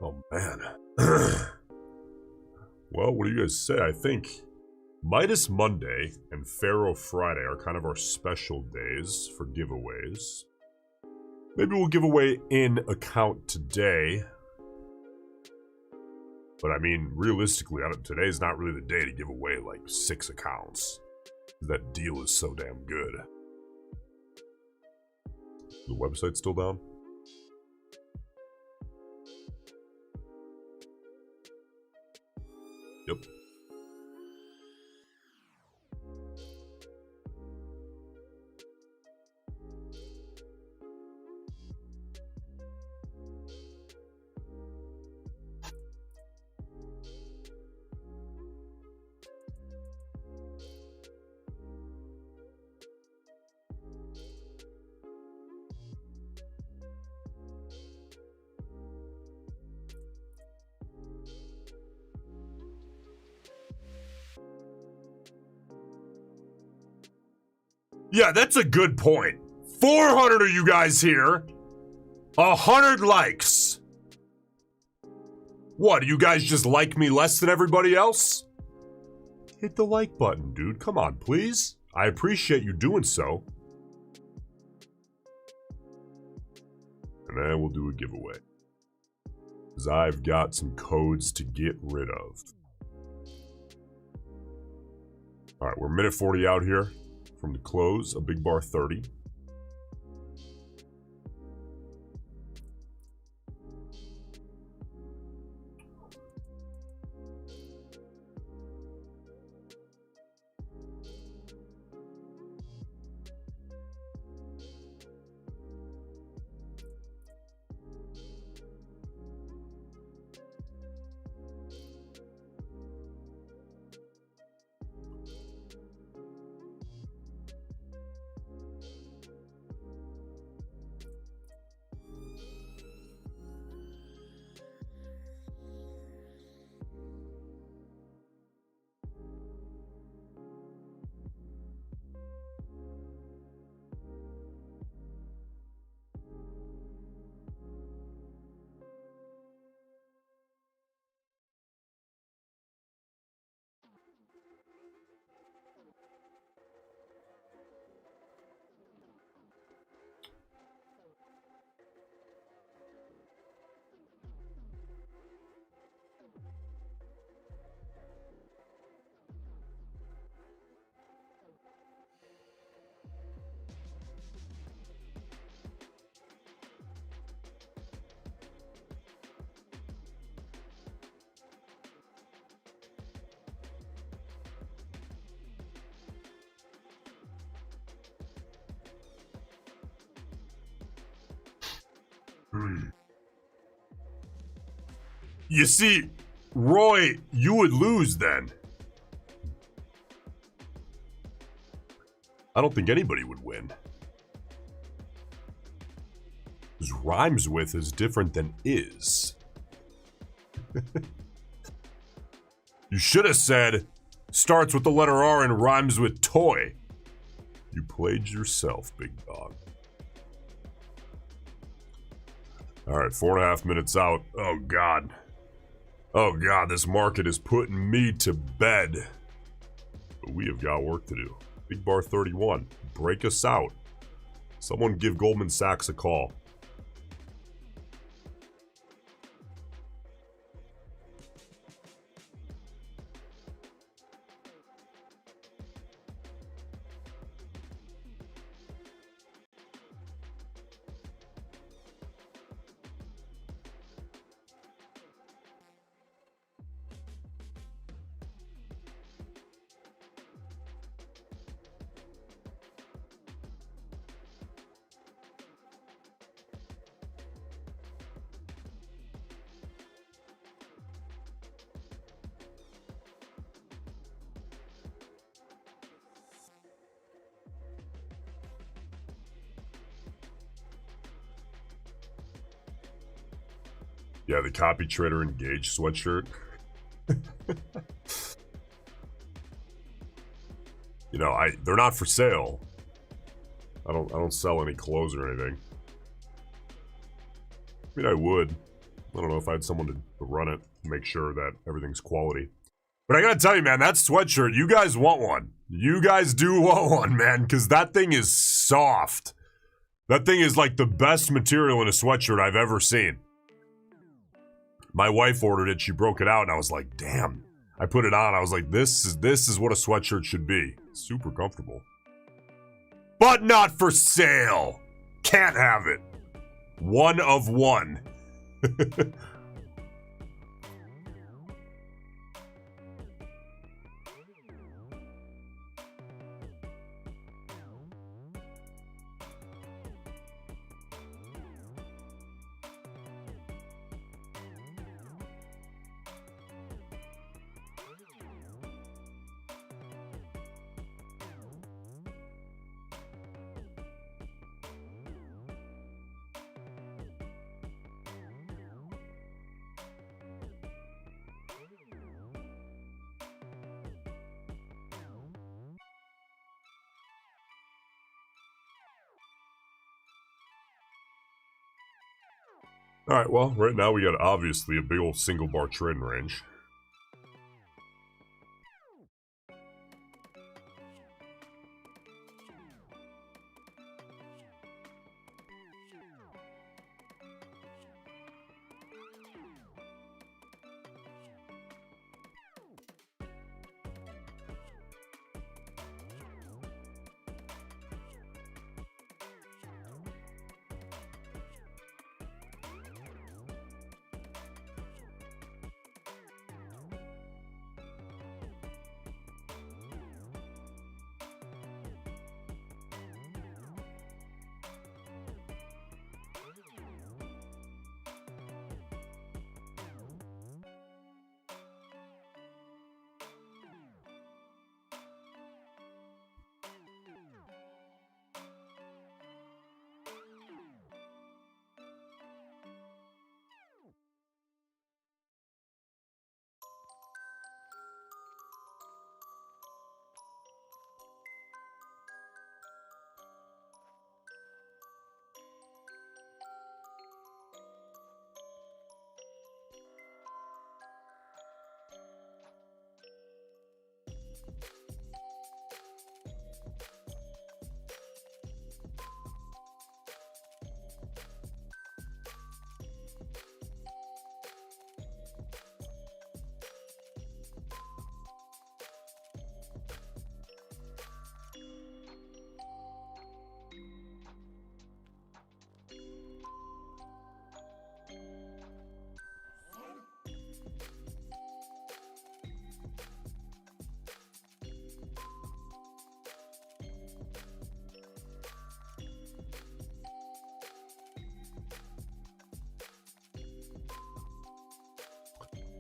Oh, man. Well, what do you guys say? I think Midas Monday and Pharaoh Friday are kind of our special days for giveaways. Maybe we'll give away in account today. But I mean, realistically, today's not really the day to give away like 6 accounts. That deal is so damn good. The website's still down? Yep. Yeah, that's a good point. 400 of you guys here. 100 likes. What, do you guys just like me less than everybody else? Hit the like button, dude. Come on, please. I appreciate you doing so. And then we'll do a giveaway. Because I've got some codes to get rid of. Alright, we're minute 40 out here from the close, a big bar 30. You see, Roy, you would lose then. I don't think anybody would win. Because rhymes with is different than is. You should have said, starts with the letter R and rhymes with toy. You played yourself, big dog. Alright, 4.5 minutes out. Oh, God. Oh, God, this market is putting me to bed. But we have got work to do. Big bar 31. Break us out. Someone give Goldman Sachs a call. Yeah, the copy trader engaged sweatshirt. You know, they're not for sale. I don't sell any clothes or anything. I mean, I would. I don't know if I had someone to run it, make sure that everything's quality. But I gotta tell you, man, that sweatshirt, you guys want one. You guys do want one, man, because that thing is soft. That thing is like the best material in a sweatshirt I've ever seen. My wife ordered it, she broke it out, and I was like, damn. I put it on, I was like, this is what a sweatshirt should be. Super comfortable. But not for sale. Can't have it. One of one. Alright, well, right now we got obviously a big old single bar trading range.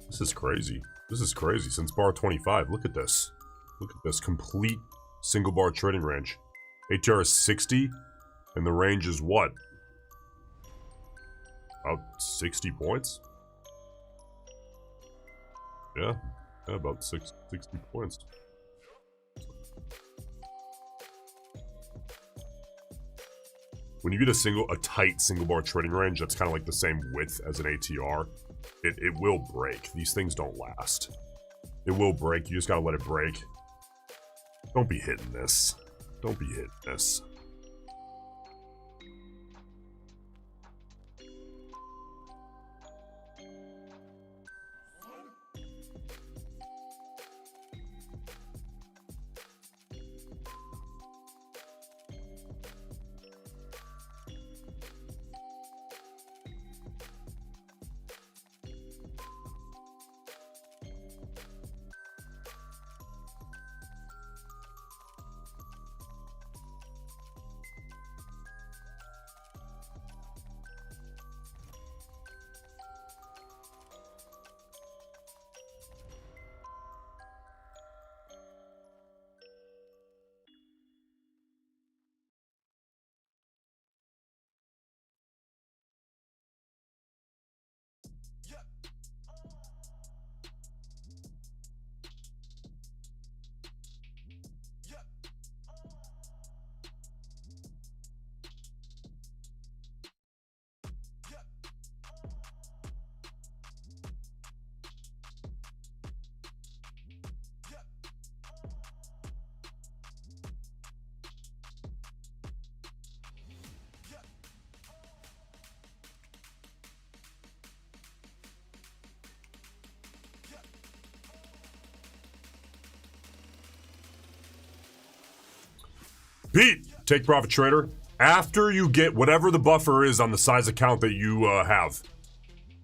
This is crazy. This is crazy. Since bar 25, look at this. Look at this complete single bar trading range. ATR is 60, and the range is what? About 60 points? Yeah, about 60 points. When you get a tight single bar trading range that's kind of like the same width as an ATR, it will break. These things don't last. It will break. You just gotta let it break. Don't be hitting this. Don't be hitting this. Pete, take profit trader. After you get whatever the buffer is on the size account that you have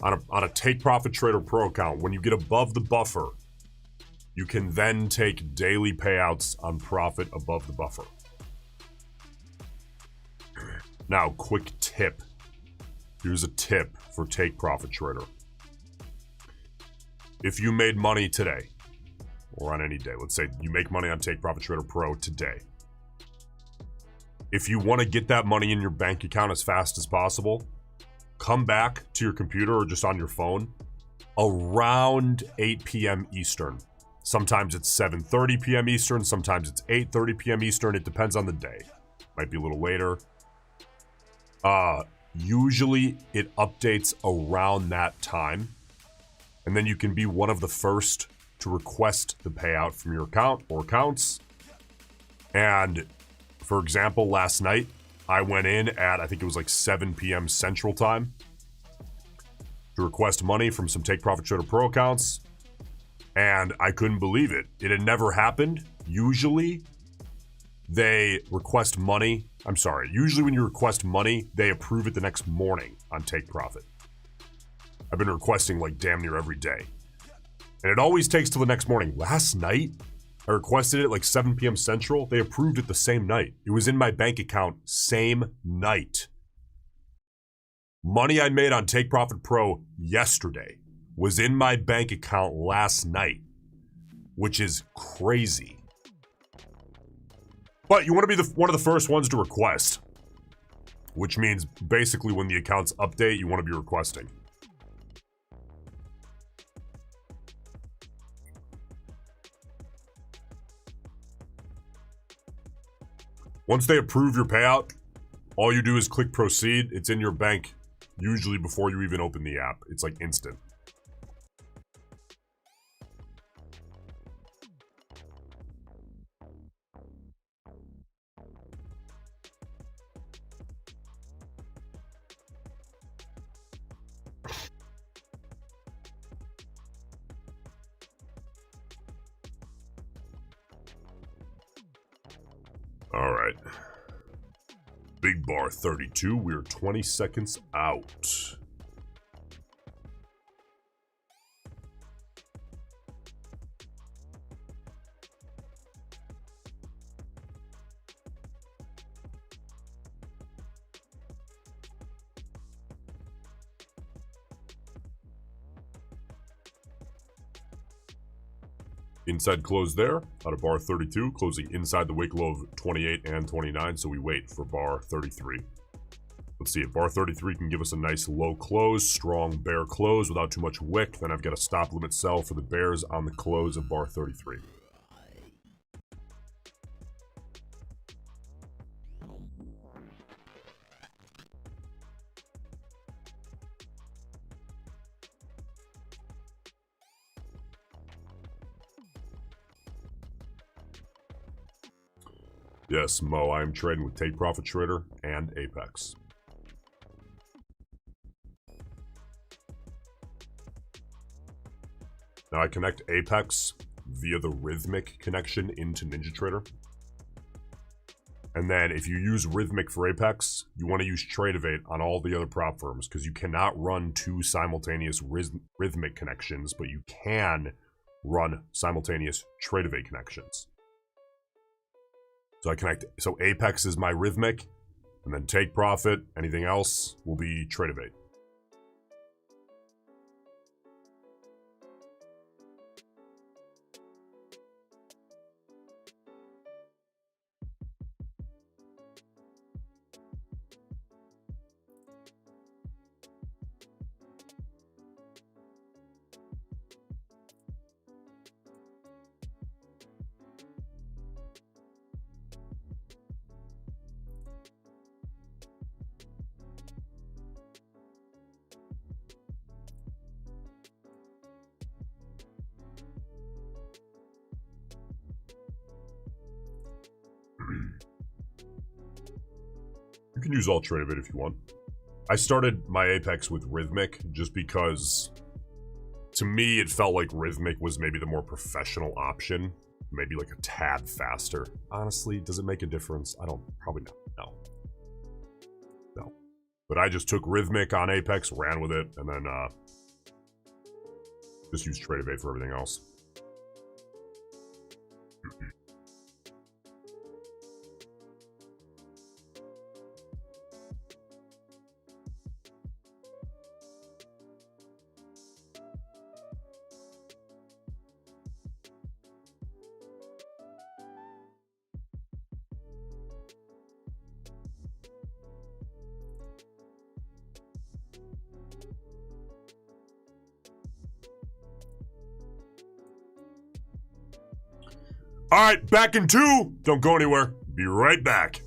on a take profit trader pro account, when you get above the buffer, you can then take daily payouts on profit above the buffer. Now, quick tip. Here's a tip for take profit trader. If you made money today, or on any day, let's say you make money on take profit trader pro today. If you want to get that money in your bank account as fast as possible, come back to your computer or just on your phone around 8 p.m. Eastern. Sometimes it's 7:30 p.m. Eastern, sometimes it's 8:30 p.m. Eastern. It depends on the day. Might be a little later. Usually it updates around that time. And then you can be one of the first to request the payout from your account or accounts. And for example, last night, I went in at, I think it was like 7 p.m. Central Time to request money from some Take Profit Trader Pro accounts. And I couldn't believe it. It had never happened. Usually they request money. I'm sorry. Usually when you request money, they approve it the next morning on Take Profit. I've been requesting like damn near every day. And it always takes till the next morning. Last night, I requested it at like 7 p.m. Central. They approved it the same night. It was in my bank account same night. Money I made on Take Profit Pro yesterday was in my bank account last night, which is crazy. But you want to be one of the first ones to request, which means basically when the accounts update, you want to be requesting. Once they approve your payout, all you do is click proceed. It's in your bank, usually before you even open the app. It's like instant. All right. Big bar 32. We're 20 seconds out. Inside close there, out of bar 32, closing inside the wick low of 28 and 29, so we wait for bar 33. Let's see if bar 33 can give us a nice low close, strong bear close without too much wick, then I've got a stop limit sell for the bears on the close of bar 33. Yes, Mo, I am trading with Take Profit Trader and Apex. Now I connect Apex via the Rhythmic connection into NinjaTrader. And then if you use Rhythmic for Apex, you want to use Tradeovate on all the other prop firms because you cannot run two simultaneous Rhythmic connections, but you can run simultaneous Tradeovate connections. So I connect, so Apex is my Rhythmic, and then Take Profit, anything else will be Tradeovate. You can use all Tradeovate if you want. I started my Apex with Rhythmic just because, to me, it felt like Rhythmic was maybe the more professional option. Maybe like a tad faster. Honestly, does it make a difference? I don't, probably not. No. But I just took Rhythmic on Apex, ran with it, and then just used Tradeovate for everything else. All right, back in 2. Don't go anywhere. Be right back.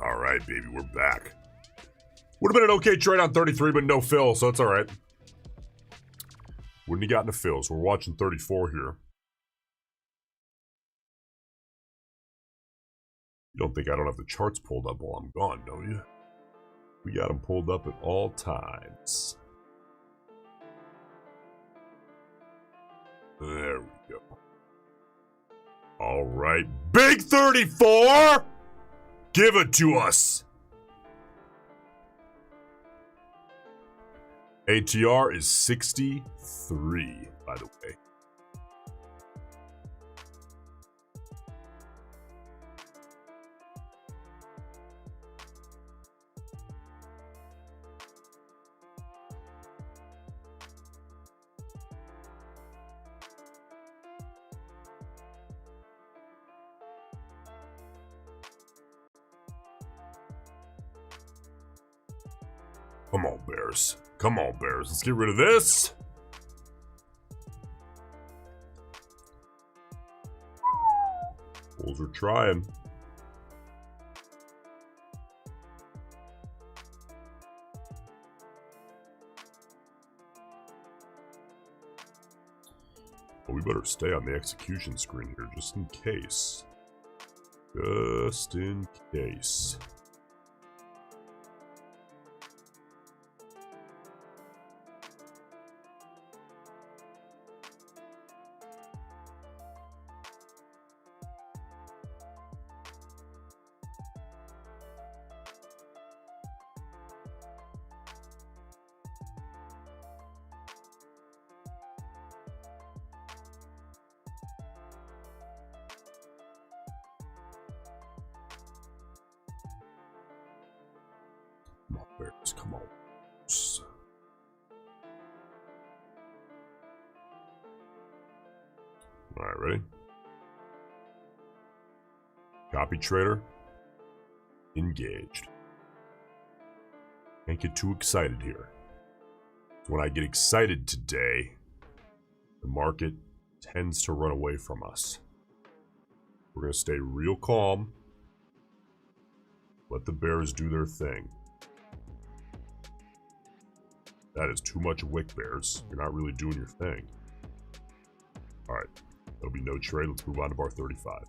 All right, baby, we're back. Would have been an okay trade on 33, but no fill, so it's all right. Wouldn't have gotten a fill, so we're watching 34 here. You don't think I don't have the charts pulled up while I'm gone, don't you? We got them pulled up at all times. There we go. All right, big 34! Give it to us! ATR is 63, by the way. Come on, Bears. Come on, Bears. Let's get rid of this. Bulls are trying. Well, we better stay on the execution screen here, just in case. Just in case. Come on, Bears, come on. All right, ready? Copy trader. Engaged. Can't get too excited here. When I get excited today, the market tends to run away from us. We're going to stay real calm. Let the Bears do their thing. That is too much wick, Bears. You're not really doing your thing. All right. That'll be no trade. Let's move on to bar 35.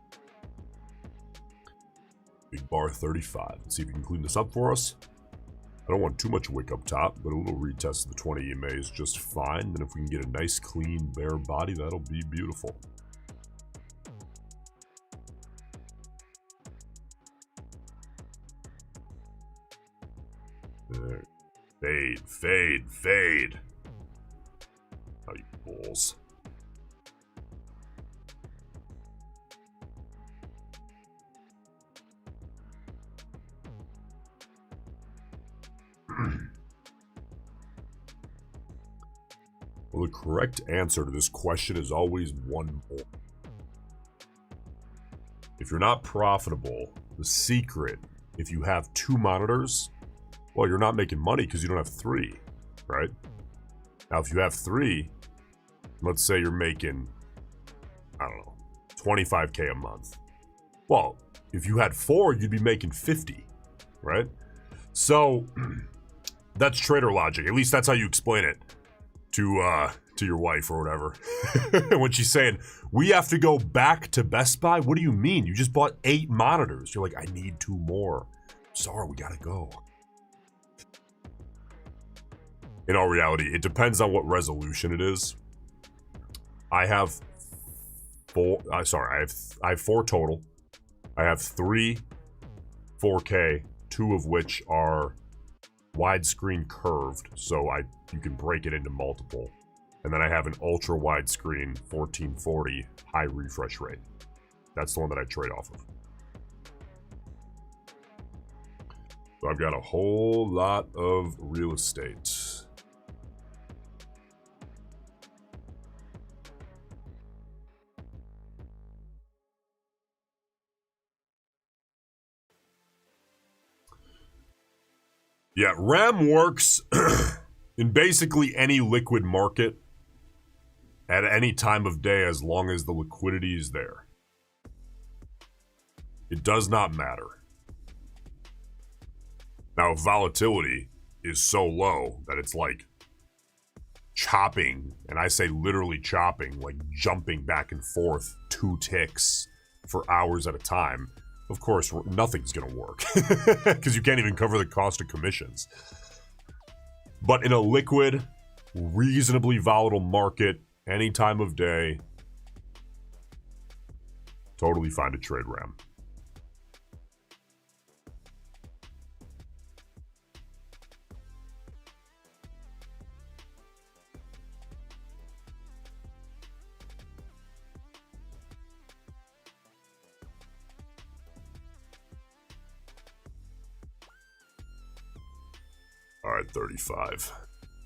Big bar 35. Let's see if we can clean this up for us. I don't want too much wick up top, but a little retest of the 20 EMA is just fine. Then if we can get a nice, clean, bare body, that'll be beautiful. There. Fade, fade, fade. Oh, you bulls. Well, the correct answer to this question is always one more. If you're not profitable, the secret, if you have 2 monitors, well, you're not making money because you don't have 3, right? Now, if you have 3, let's say you're making, I don't know, 25K a month. Well, if you had 4, you'd be making 50, right? So that's trader logic. At least that's how you explain it to your wife or whatever. When she's saying, we have to go back to Best Buy? What do you mean? You just bought 8 monitors. You're like, I need 2 more. Sorry, we gotta go. In all reality, it depends on what resolution it is. I have 4, I have 4 total. I have 3 4K, 2 of which are widescreen curved, so you can break it into multiple. And then I have an ultra widescreen 1440 high refresh rate. That's the one that I trade off of. So I've got a whole lot of real estate. Yeah, RAM works in basically any liquid market at any time of day as long as the liquidity is there. It does not matter. Now, if volatility is so low that it's like chopping, and I say literally chopping, like jumping back and forth 2 ticks for hours at a time, of course, nothing's going to work because you can't even cover the cost of commissions. But in a liquid, reasonably volatile market, any time of day, totally fine to trade RAM. All right, 35.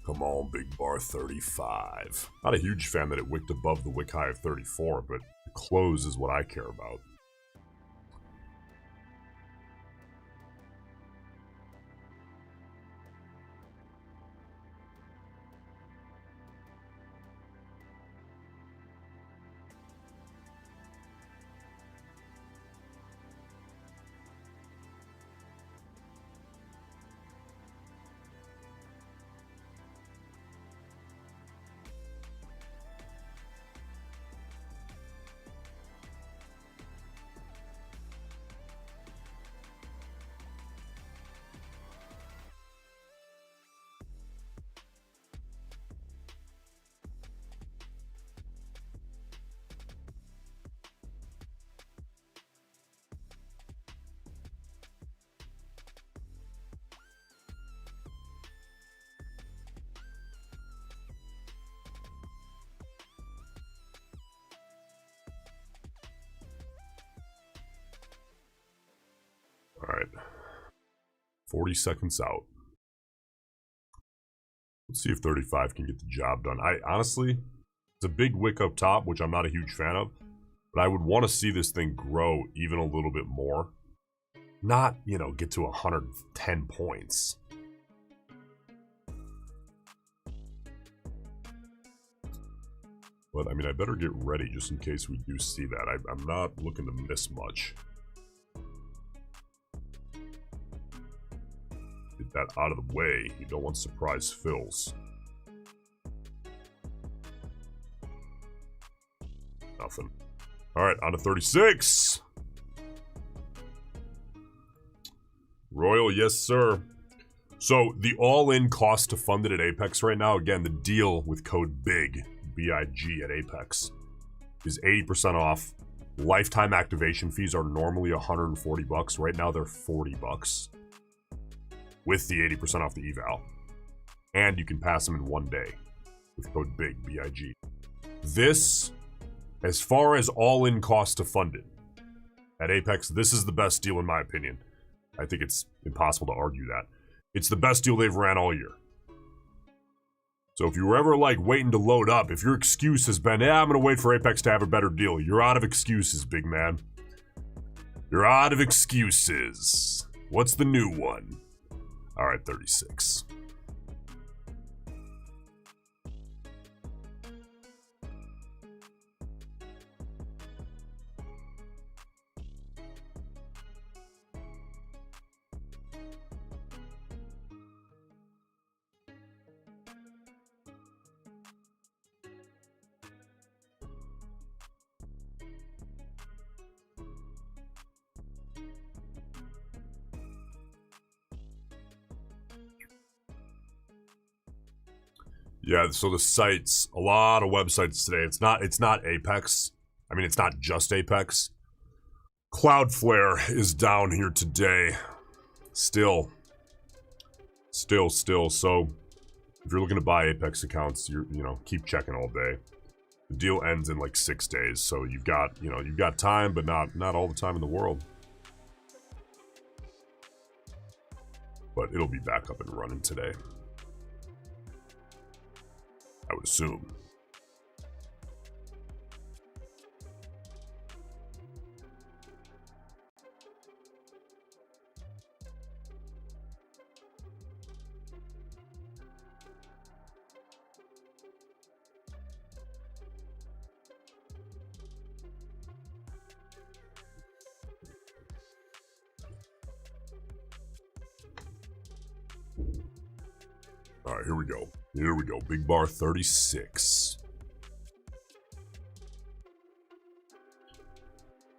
Come on, big bar, 35. Not a huge fan that it wicked above the wick high of 34, but the close is what I care about. All right, 40 seconds out. Let's see if 35 can get the job done. Honestly, it's a big wick up top, which I'm not a huge fan of, but I would want to see this thing grow even a little bit more. Not, get to 110 points. But, I better get ready just in case we do see that. I'm not looking to miss much. Get that out of the way. You don't want surprise fills. Nothing. All right, on to 36. Royal, yes, sir. So the all-in cost to fund it at Apex right now, again, the deal with code BIG, B-I-G at Apex, is 80% off. Lifetime activation fees are normally 140 bucks. Right now, they're 40 bucks. With the 80% off the eval. And you can pass them in 1 day with code BIG, B-I-G. This, as far as all-in cost to fund it, at Apex, this is the best deal in my opinion. I think it's impossible to argue that. It's the best deal they've ran all year. So if you were ever like waiting to load up, if your excuse has been, I'm gonna wait for Apex to have a better deal, you're out of excuses, big man. You're out of excuses. What's the new one? All right, 36. Yeah, so the sites, a lot of websites today. It's not Apex. It's not just Apex. Cloudflare is down here today. Still. So if you're looking to buy Apex accounts, keep checking all day. The deal ends in like 6 days, so you've got time, but not all the time in the world. But it'll be back up and running today, I would assume. All right, here we go. Here we go. Big bar 36.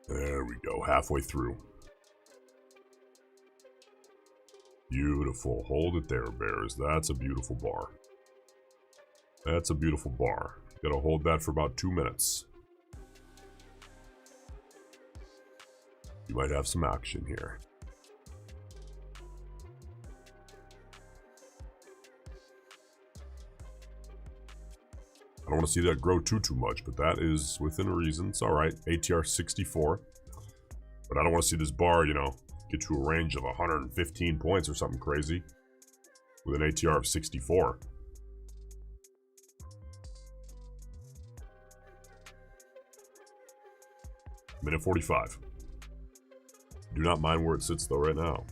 There we go. Halfway through. Beautiful. Hold it there, Bears. That's a beautiful bar. That's a beautiful bar. Gotta hold that for about 2 minutes. You might have some action here. I don't want to see that grow too much, but that is within reason. It's all right. ATR 64. But I don't want to see this bar, you know, get to a range of 115 points or something crazy with an ATR of 64. Minute 45. Do not mind where it sits though right now.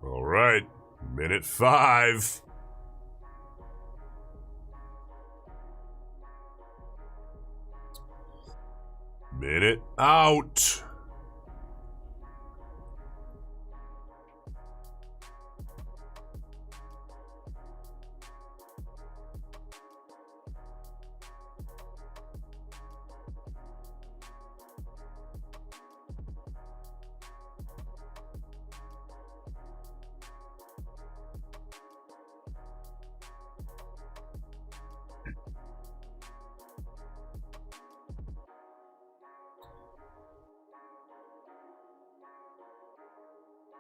All right, minute 5. Minute out.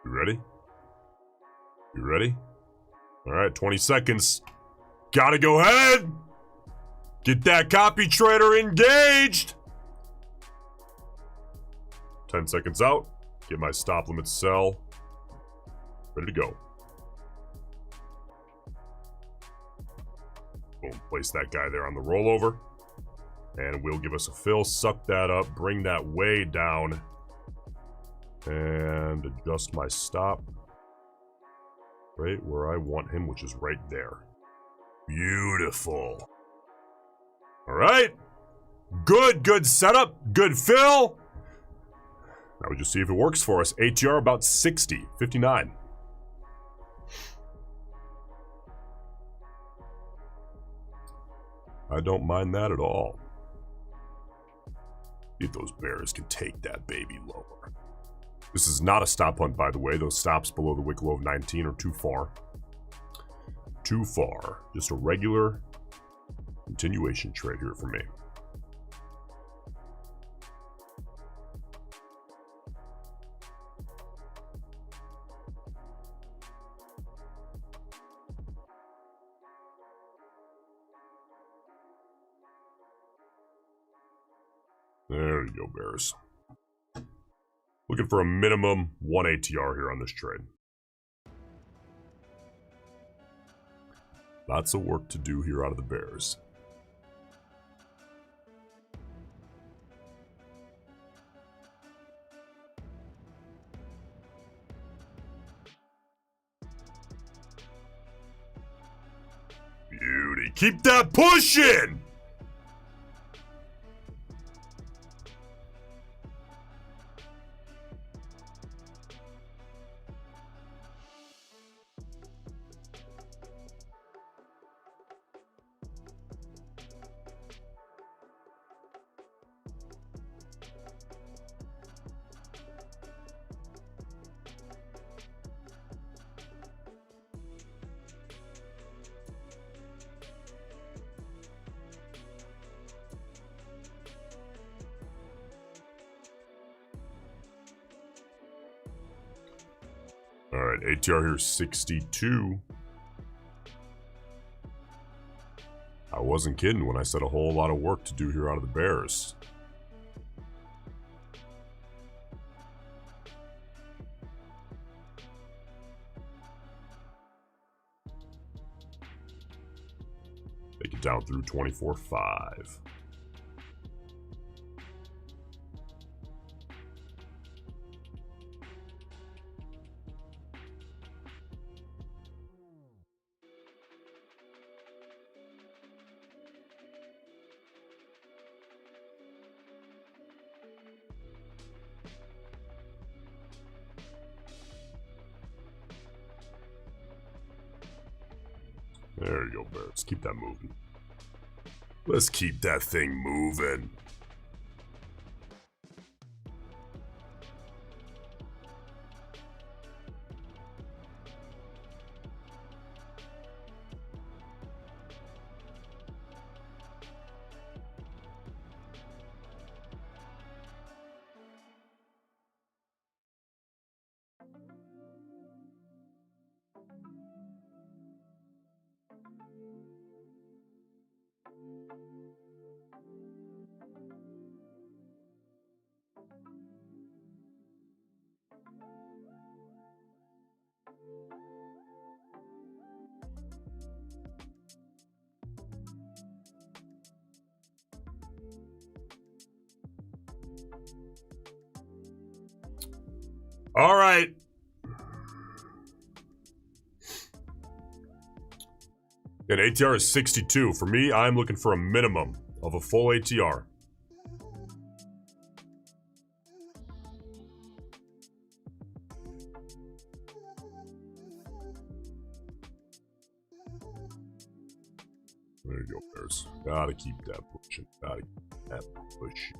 You ready? You ready? All right, 20 seconds. Gotta go ahead. Get that copy trader engaged. 10 seconds out. Get my stop limit sell. Ready to go. Boom, place that guy there on the rollover. And we'll give us a fill, suck that up, bring that way down. And adjust my stop right where I want him, which is right there. Beautiful. All right. Good setup. Good fill. Now we just see if it works for us. ATR about 60, 59. I don't mind that at all. See if those bears can take that baby lower. This is not a stop hunt, by the way. Those stops below the wick low of 19 are too far. Too far. Just a regular continuation trade here for me. There you go, bears. Looking for a minimum 1 ATR here on this trade. Lots of work to do here out of the bears. Beauty. Keep that pushing! All right, ATR here 62. I wasn't kidding when I said a whole lot of work to do here out of the bears. down through 24.5. There you go, Bear. Let's keep that moving. Let's keep that thing moving. All right. And ATR is 62. For me, I'm looking for a minimum of a full ATR. There you go, Bears. Gotta keep that pushing. Gotta keep that pushing.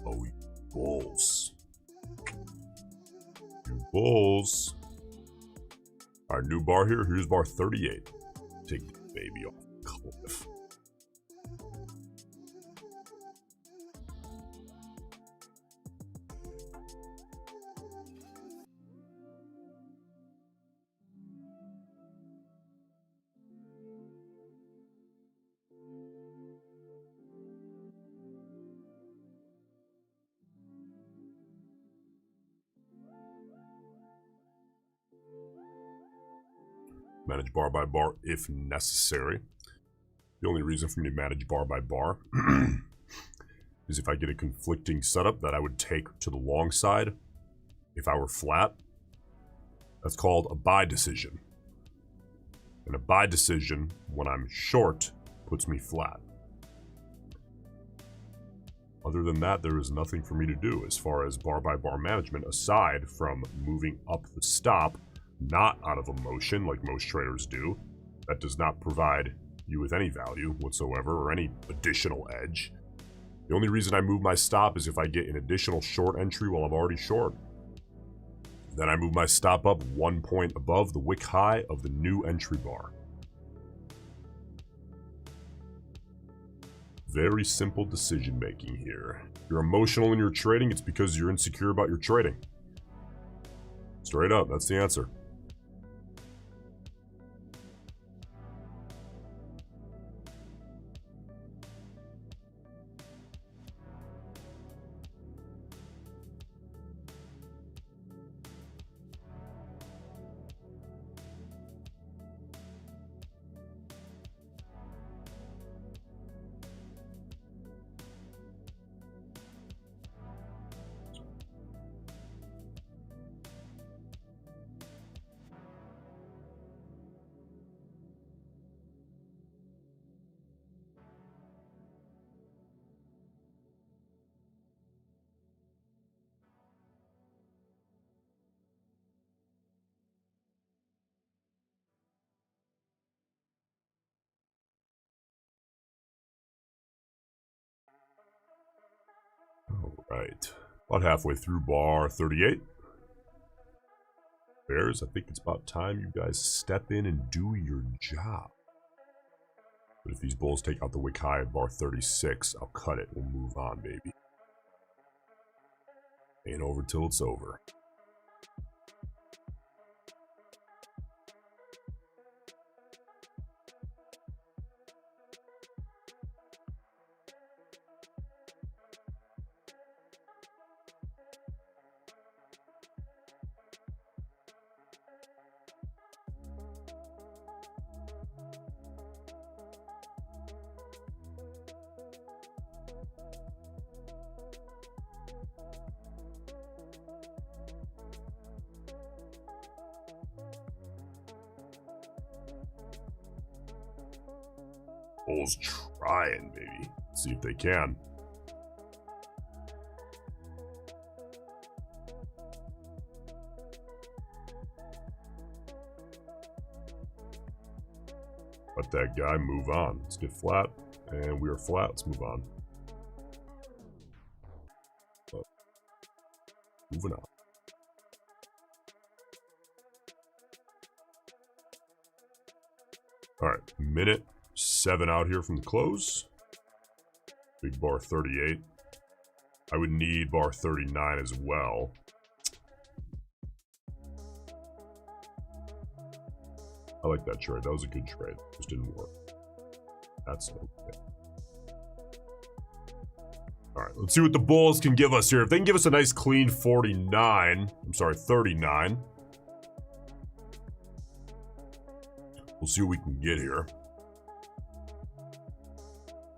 Oh, you bulls. You bulls. Our new bar here. Here's bar 38. Take the baby off the cliff. Manage bar by bar if necessary. The only reason for me to manage bar by bar is if I get a conflicting setup that I would take to the long side if I were flat. That's called a buy decision. And a buy decision, when I'm short, puts me flat. Other than that, there is nothing for me to do as far as bar by bar management, aside from moving up the stop, not out of emotion like most traders do. That does not provide you with any value whatsoever or any additional edge. The only reason I move my stop is if I get an additional short entry while I'm already short. Then I move my stop up 1 point above the wick high of the new entry bar. Very simple decision making here. If you're emotional in your trading, it's because you're insecure about your trading. Straight up, that's the answer. All right. About halfway through bar 38. Bears, I think it's about time you guys step in and do your job. But if these bulls take out the wick high at bar 36, I'll cut it. We'll move on, baby. Ain't over till it's over. Bulls trying, baby. See if they can. Let that guy move on. Let's get flat. And we are flat. Let's move on. Oh. Moving on. Alright, minute 7 out here from the close. Big bar 38. I would need bar 39 as well. I like that trade. That was a good trade. Just didn't work. That's okay. Alright, let's see what the bulls can give us here. If they can give us a nice clean 39. I'm sorry, 39. We'll see what we can get here.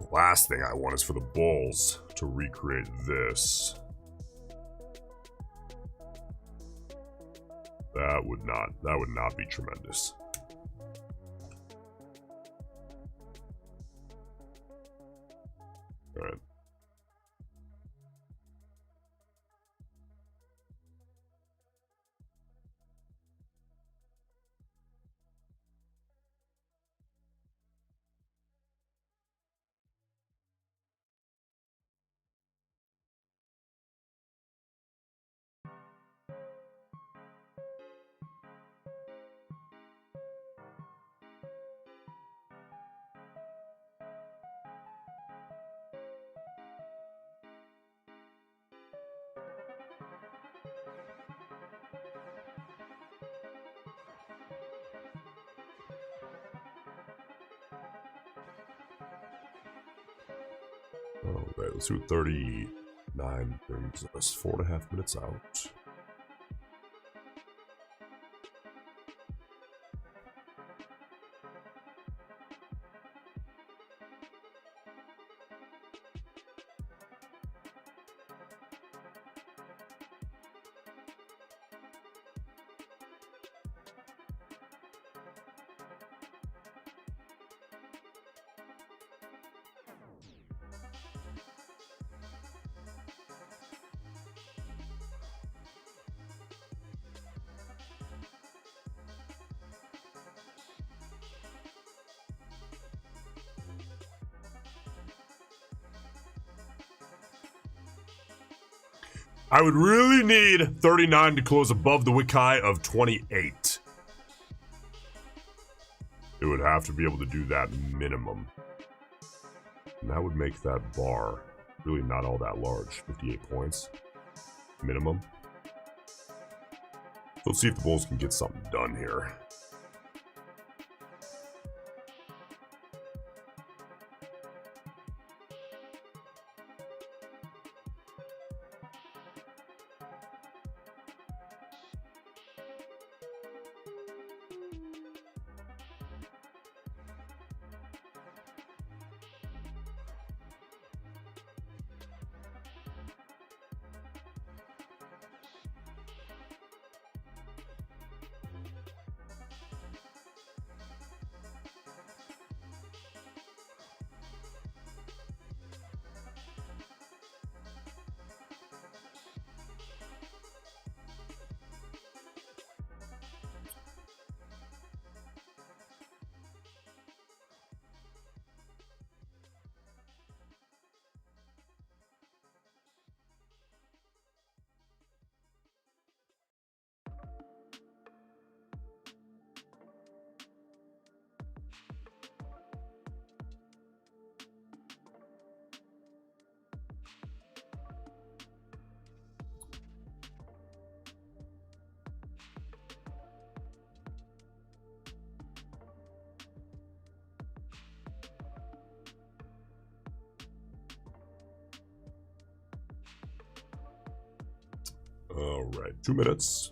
The last thing I want is for the bulls to recreate this. That would not be tremendous. All right. Alright, let's do 39 brings us 4.5 minutes out. I would really need 39 to close above the wick high of 28. It would have to be able to do that minimum. And that would make that bar really not all that large. 58 points. Minimum. Let's see if the Bulls can get something done here. All right, 2 minutes.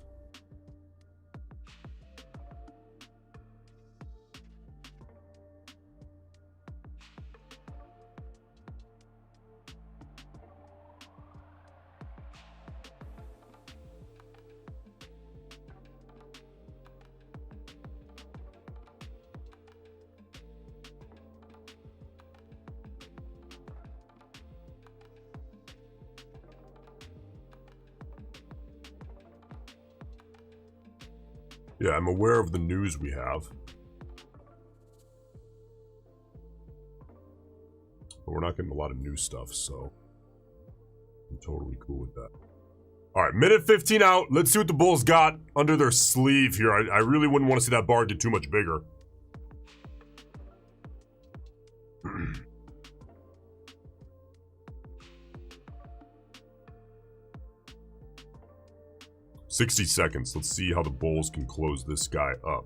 Yeah, I'm aware of the news we have. But we're not getting a lot of new stuff, so I'm totally cool with that. All right, minute 15 out. Let's see what the Bulls got under their sleeve here. I really wouldn't want to see that bar get too much bigger. 60 seconds. Let's see how the Bulls can close this guy up.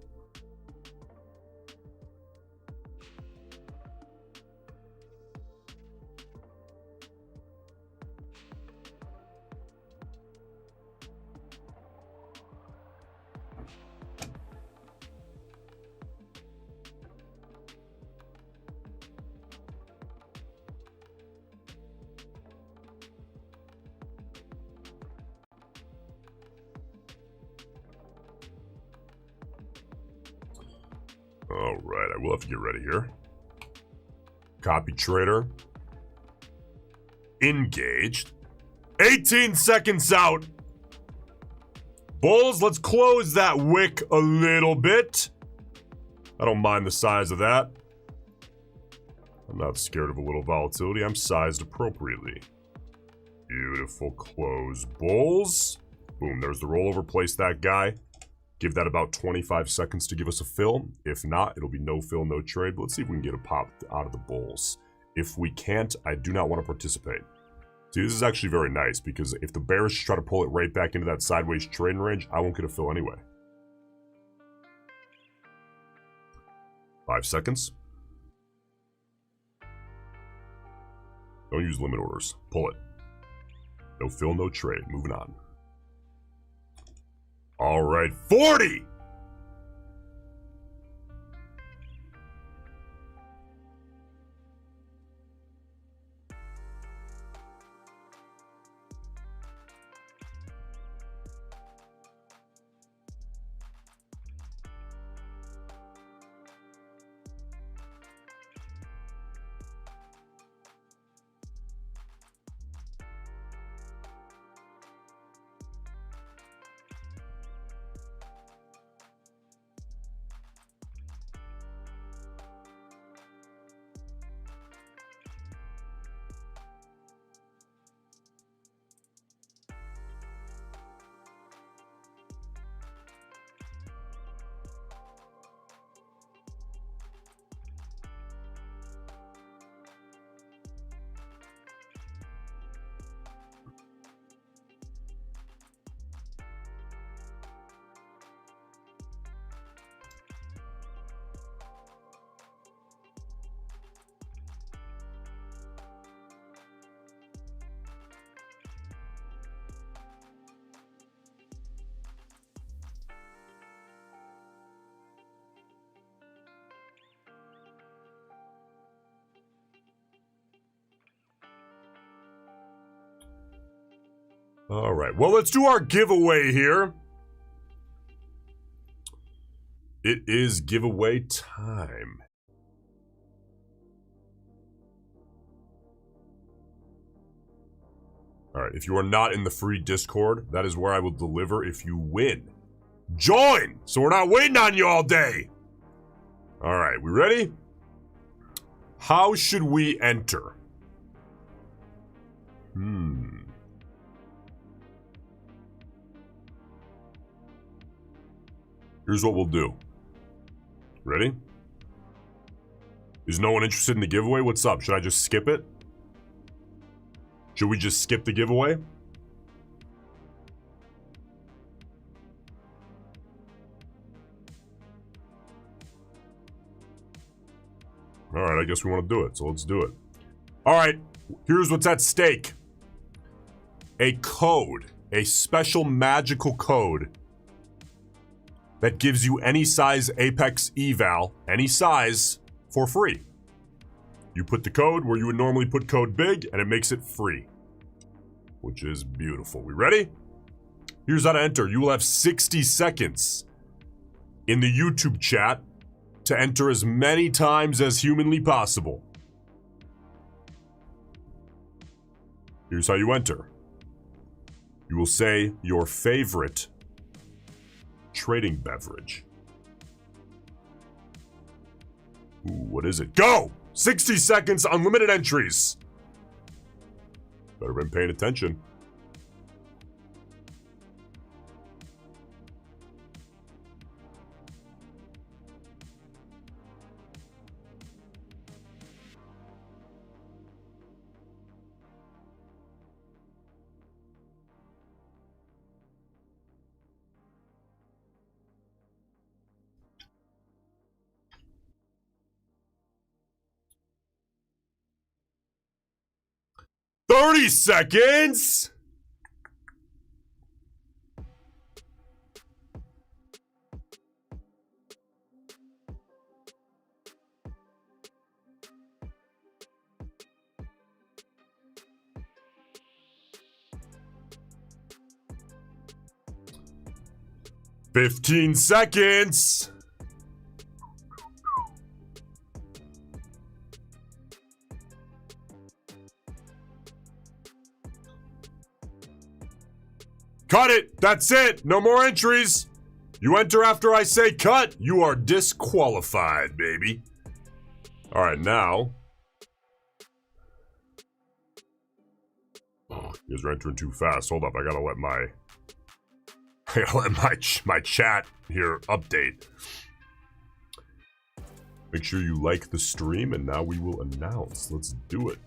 All right, I will have to get ready here. Copy trader. Engaged. 18 seconds out. Bulls, let's close that wick a little bit. I don't mind the size of that. I'm not scared of a little volatility. I'm sized appropriately. Beautiful close, Bulls. Boom, there's the rollover. Place that guy. Give that about 25 seconds to give us a fill. If not, it'll be no fill, no trade. But let's see if we can get a pop out of the Bulls. If we can't, I do not want to participate. See, this is actually very nice because if the Bears try to pull it right back into that sideways trading range, I won't get a fill anyway. 5 seconds. Don't use limit orders. Pull it. No fill, no trade. Moving on. All right, 40! All right, well, let's do our giveaway here. It is giveaway time. All right, if you are not in the free Discord, that is where I will deliver if you win. Join, so we're not waiting on you all day. All right, we ready? How should we enter? Here's what we'll do. Ready? Is no one interested in the giveaway? What's up? Should I just skip it? Should we just skip the giveaway? All right, I guess we want to do it, so let's do it. All right, here's what's at stake. A code a special magical code that gives you any size Apex eval, any size, for free. You put the code where you would normally put code big, and it makes it free, which is beautiful. We ready? Here's how to enter. You will have 60 seconds in the YouTube chat to enter as many times as humanly possible. Here's how you enter. You will say your favorite trading beverage. Ooh, what is it? Go! 60 seconds, unlimited entries. Better been paying attention. "30 seconds! "15 seconds! Cut it! That's it! No more entries! You enter after I say cut, you are disqualified, baby. Alright, now. Oh, you guys are entering too fast. Hold up, I gotta let my chat here update. Make sure you like the stream, and now we will announce. Let's do it.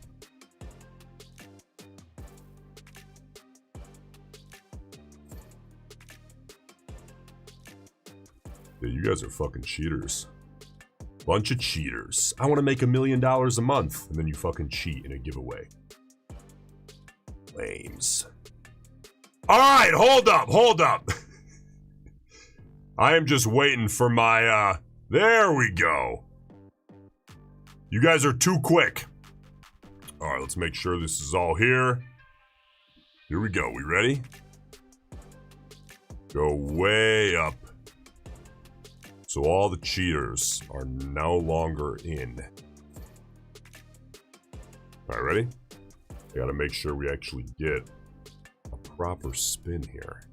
Yeah, you guys are fucking cheaters. Bunch of cheaters. I want to make $1 million a month, and then you fucking cheat in a giveaway. Lames. Alright, hold up. I am just waiting for my, there we go. You guys are too quick. Alright, let's make sure this is all here. Here we go, we ready? Go way up. So all the cheaters are no longer in. Alright, ready? I gotta make sure we actually get a proper spin here.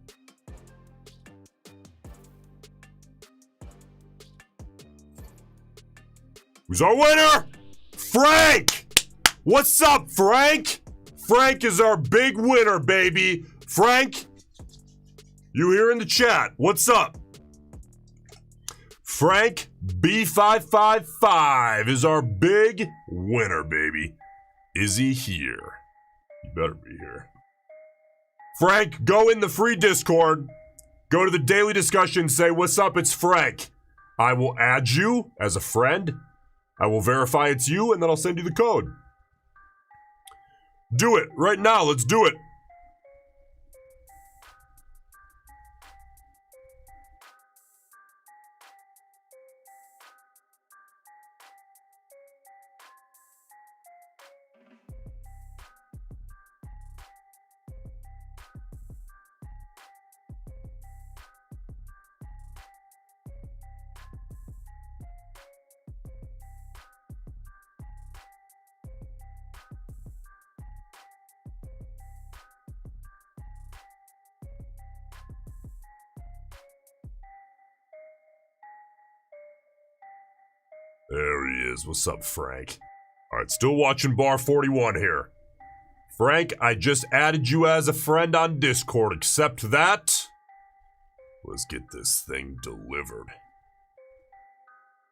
Who's our winner? Frank! What's up, Frank? Frank is our big winner, baby. Frank, you here in the chat. What's up? Frank B555 is our big winner, baby. Is he here? He better be here. Frank, go in the free Discord. Go to the daily discussion. Say, what's up? It's Frank. I will add you as a friend. I will verify it's you, and then I'll send you the code. Do it right now. Let's do it. There he is. What's up, Frank? Alright, still watching Bar 41 here. Frank, I just added you as a friend on Discord. Accept that. Let's get this thing delivered.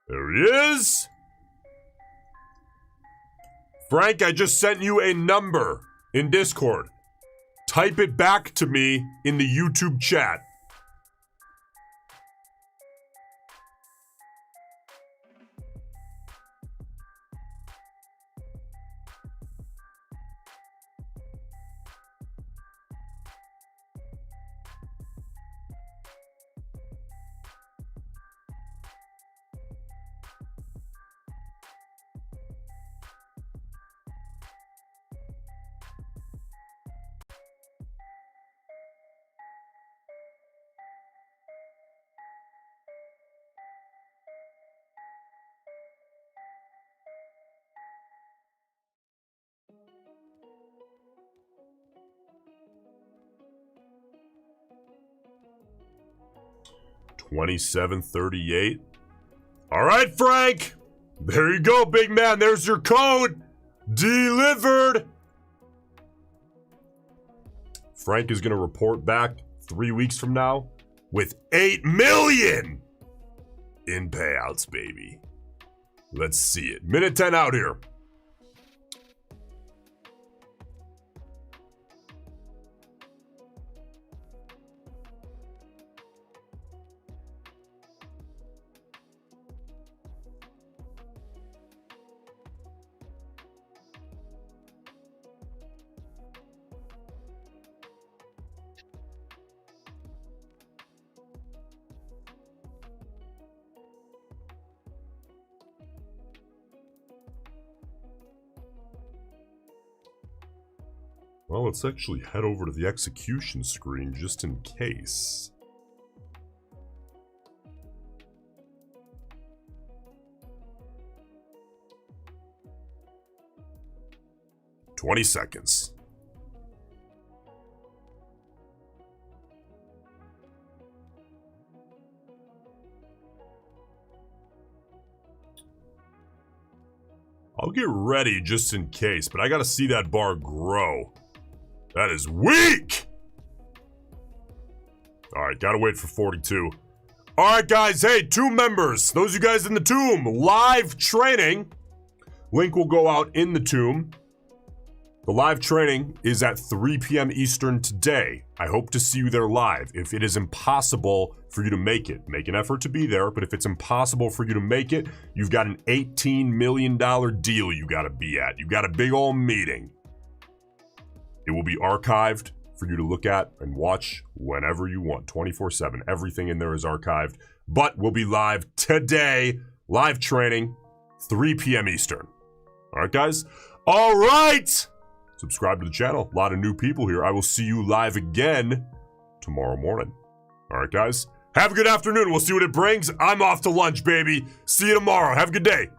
There he is. Frank, I just sent you a number in Discord. Type it back to me in the YouTube chat. 2738. All right, Frank. There you go, big man. There's your code. Delivered. Frank is going to report back 3 weeks from now with 8 million in payouts, baby. Let's see it. Minute 10 out here. Well, let's actually head over to the execution screen just in case. "20 seconds. I'll get ready just in case, but I gotta see that bar grow. That is weak! Alright, gotta wait for 42. Alright, guys, hey, 2 members. Those of you guys in the tomb, live training. Link will go out in the tomb. The live training is at 3 p.m. Eastern today. I hope to see you there live. If it is impossible for you to make it, make an effort to be there. But if it's impossible for you to make it, you've got an $18 million deal you gotta be at. You got a big old meeting. It will be archived for you to look at and watch whenever you want, 24/7. Everything in there is archived, but we'll be live today. Live training, 3 p.m. Eastern. All right, guys? All right! Subscribe to the channel. A lot of new people here. I will see you live again tomorrow morning. All right, guys? Have a good afternoon. We'll see what it brings. I'm off to lunch, baby. See you tomorrow. Have a good day.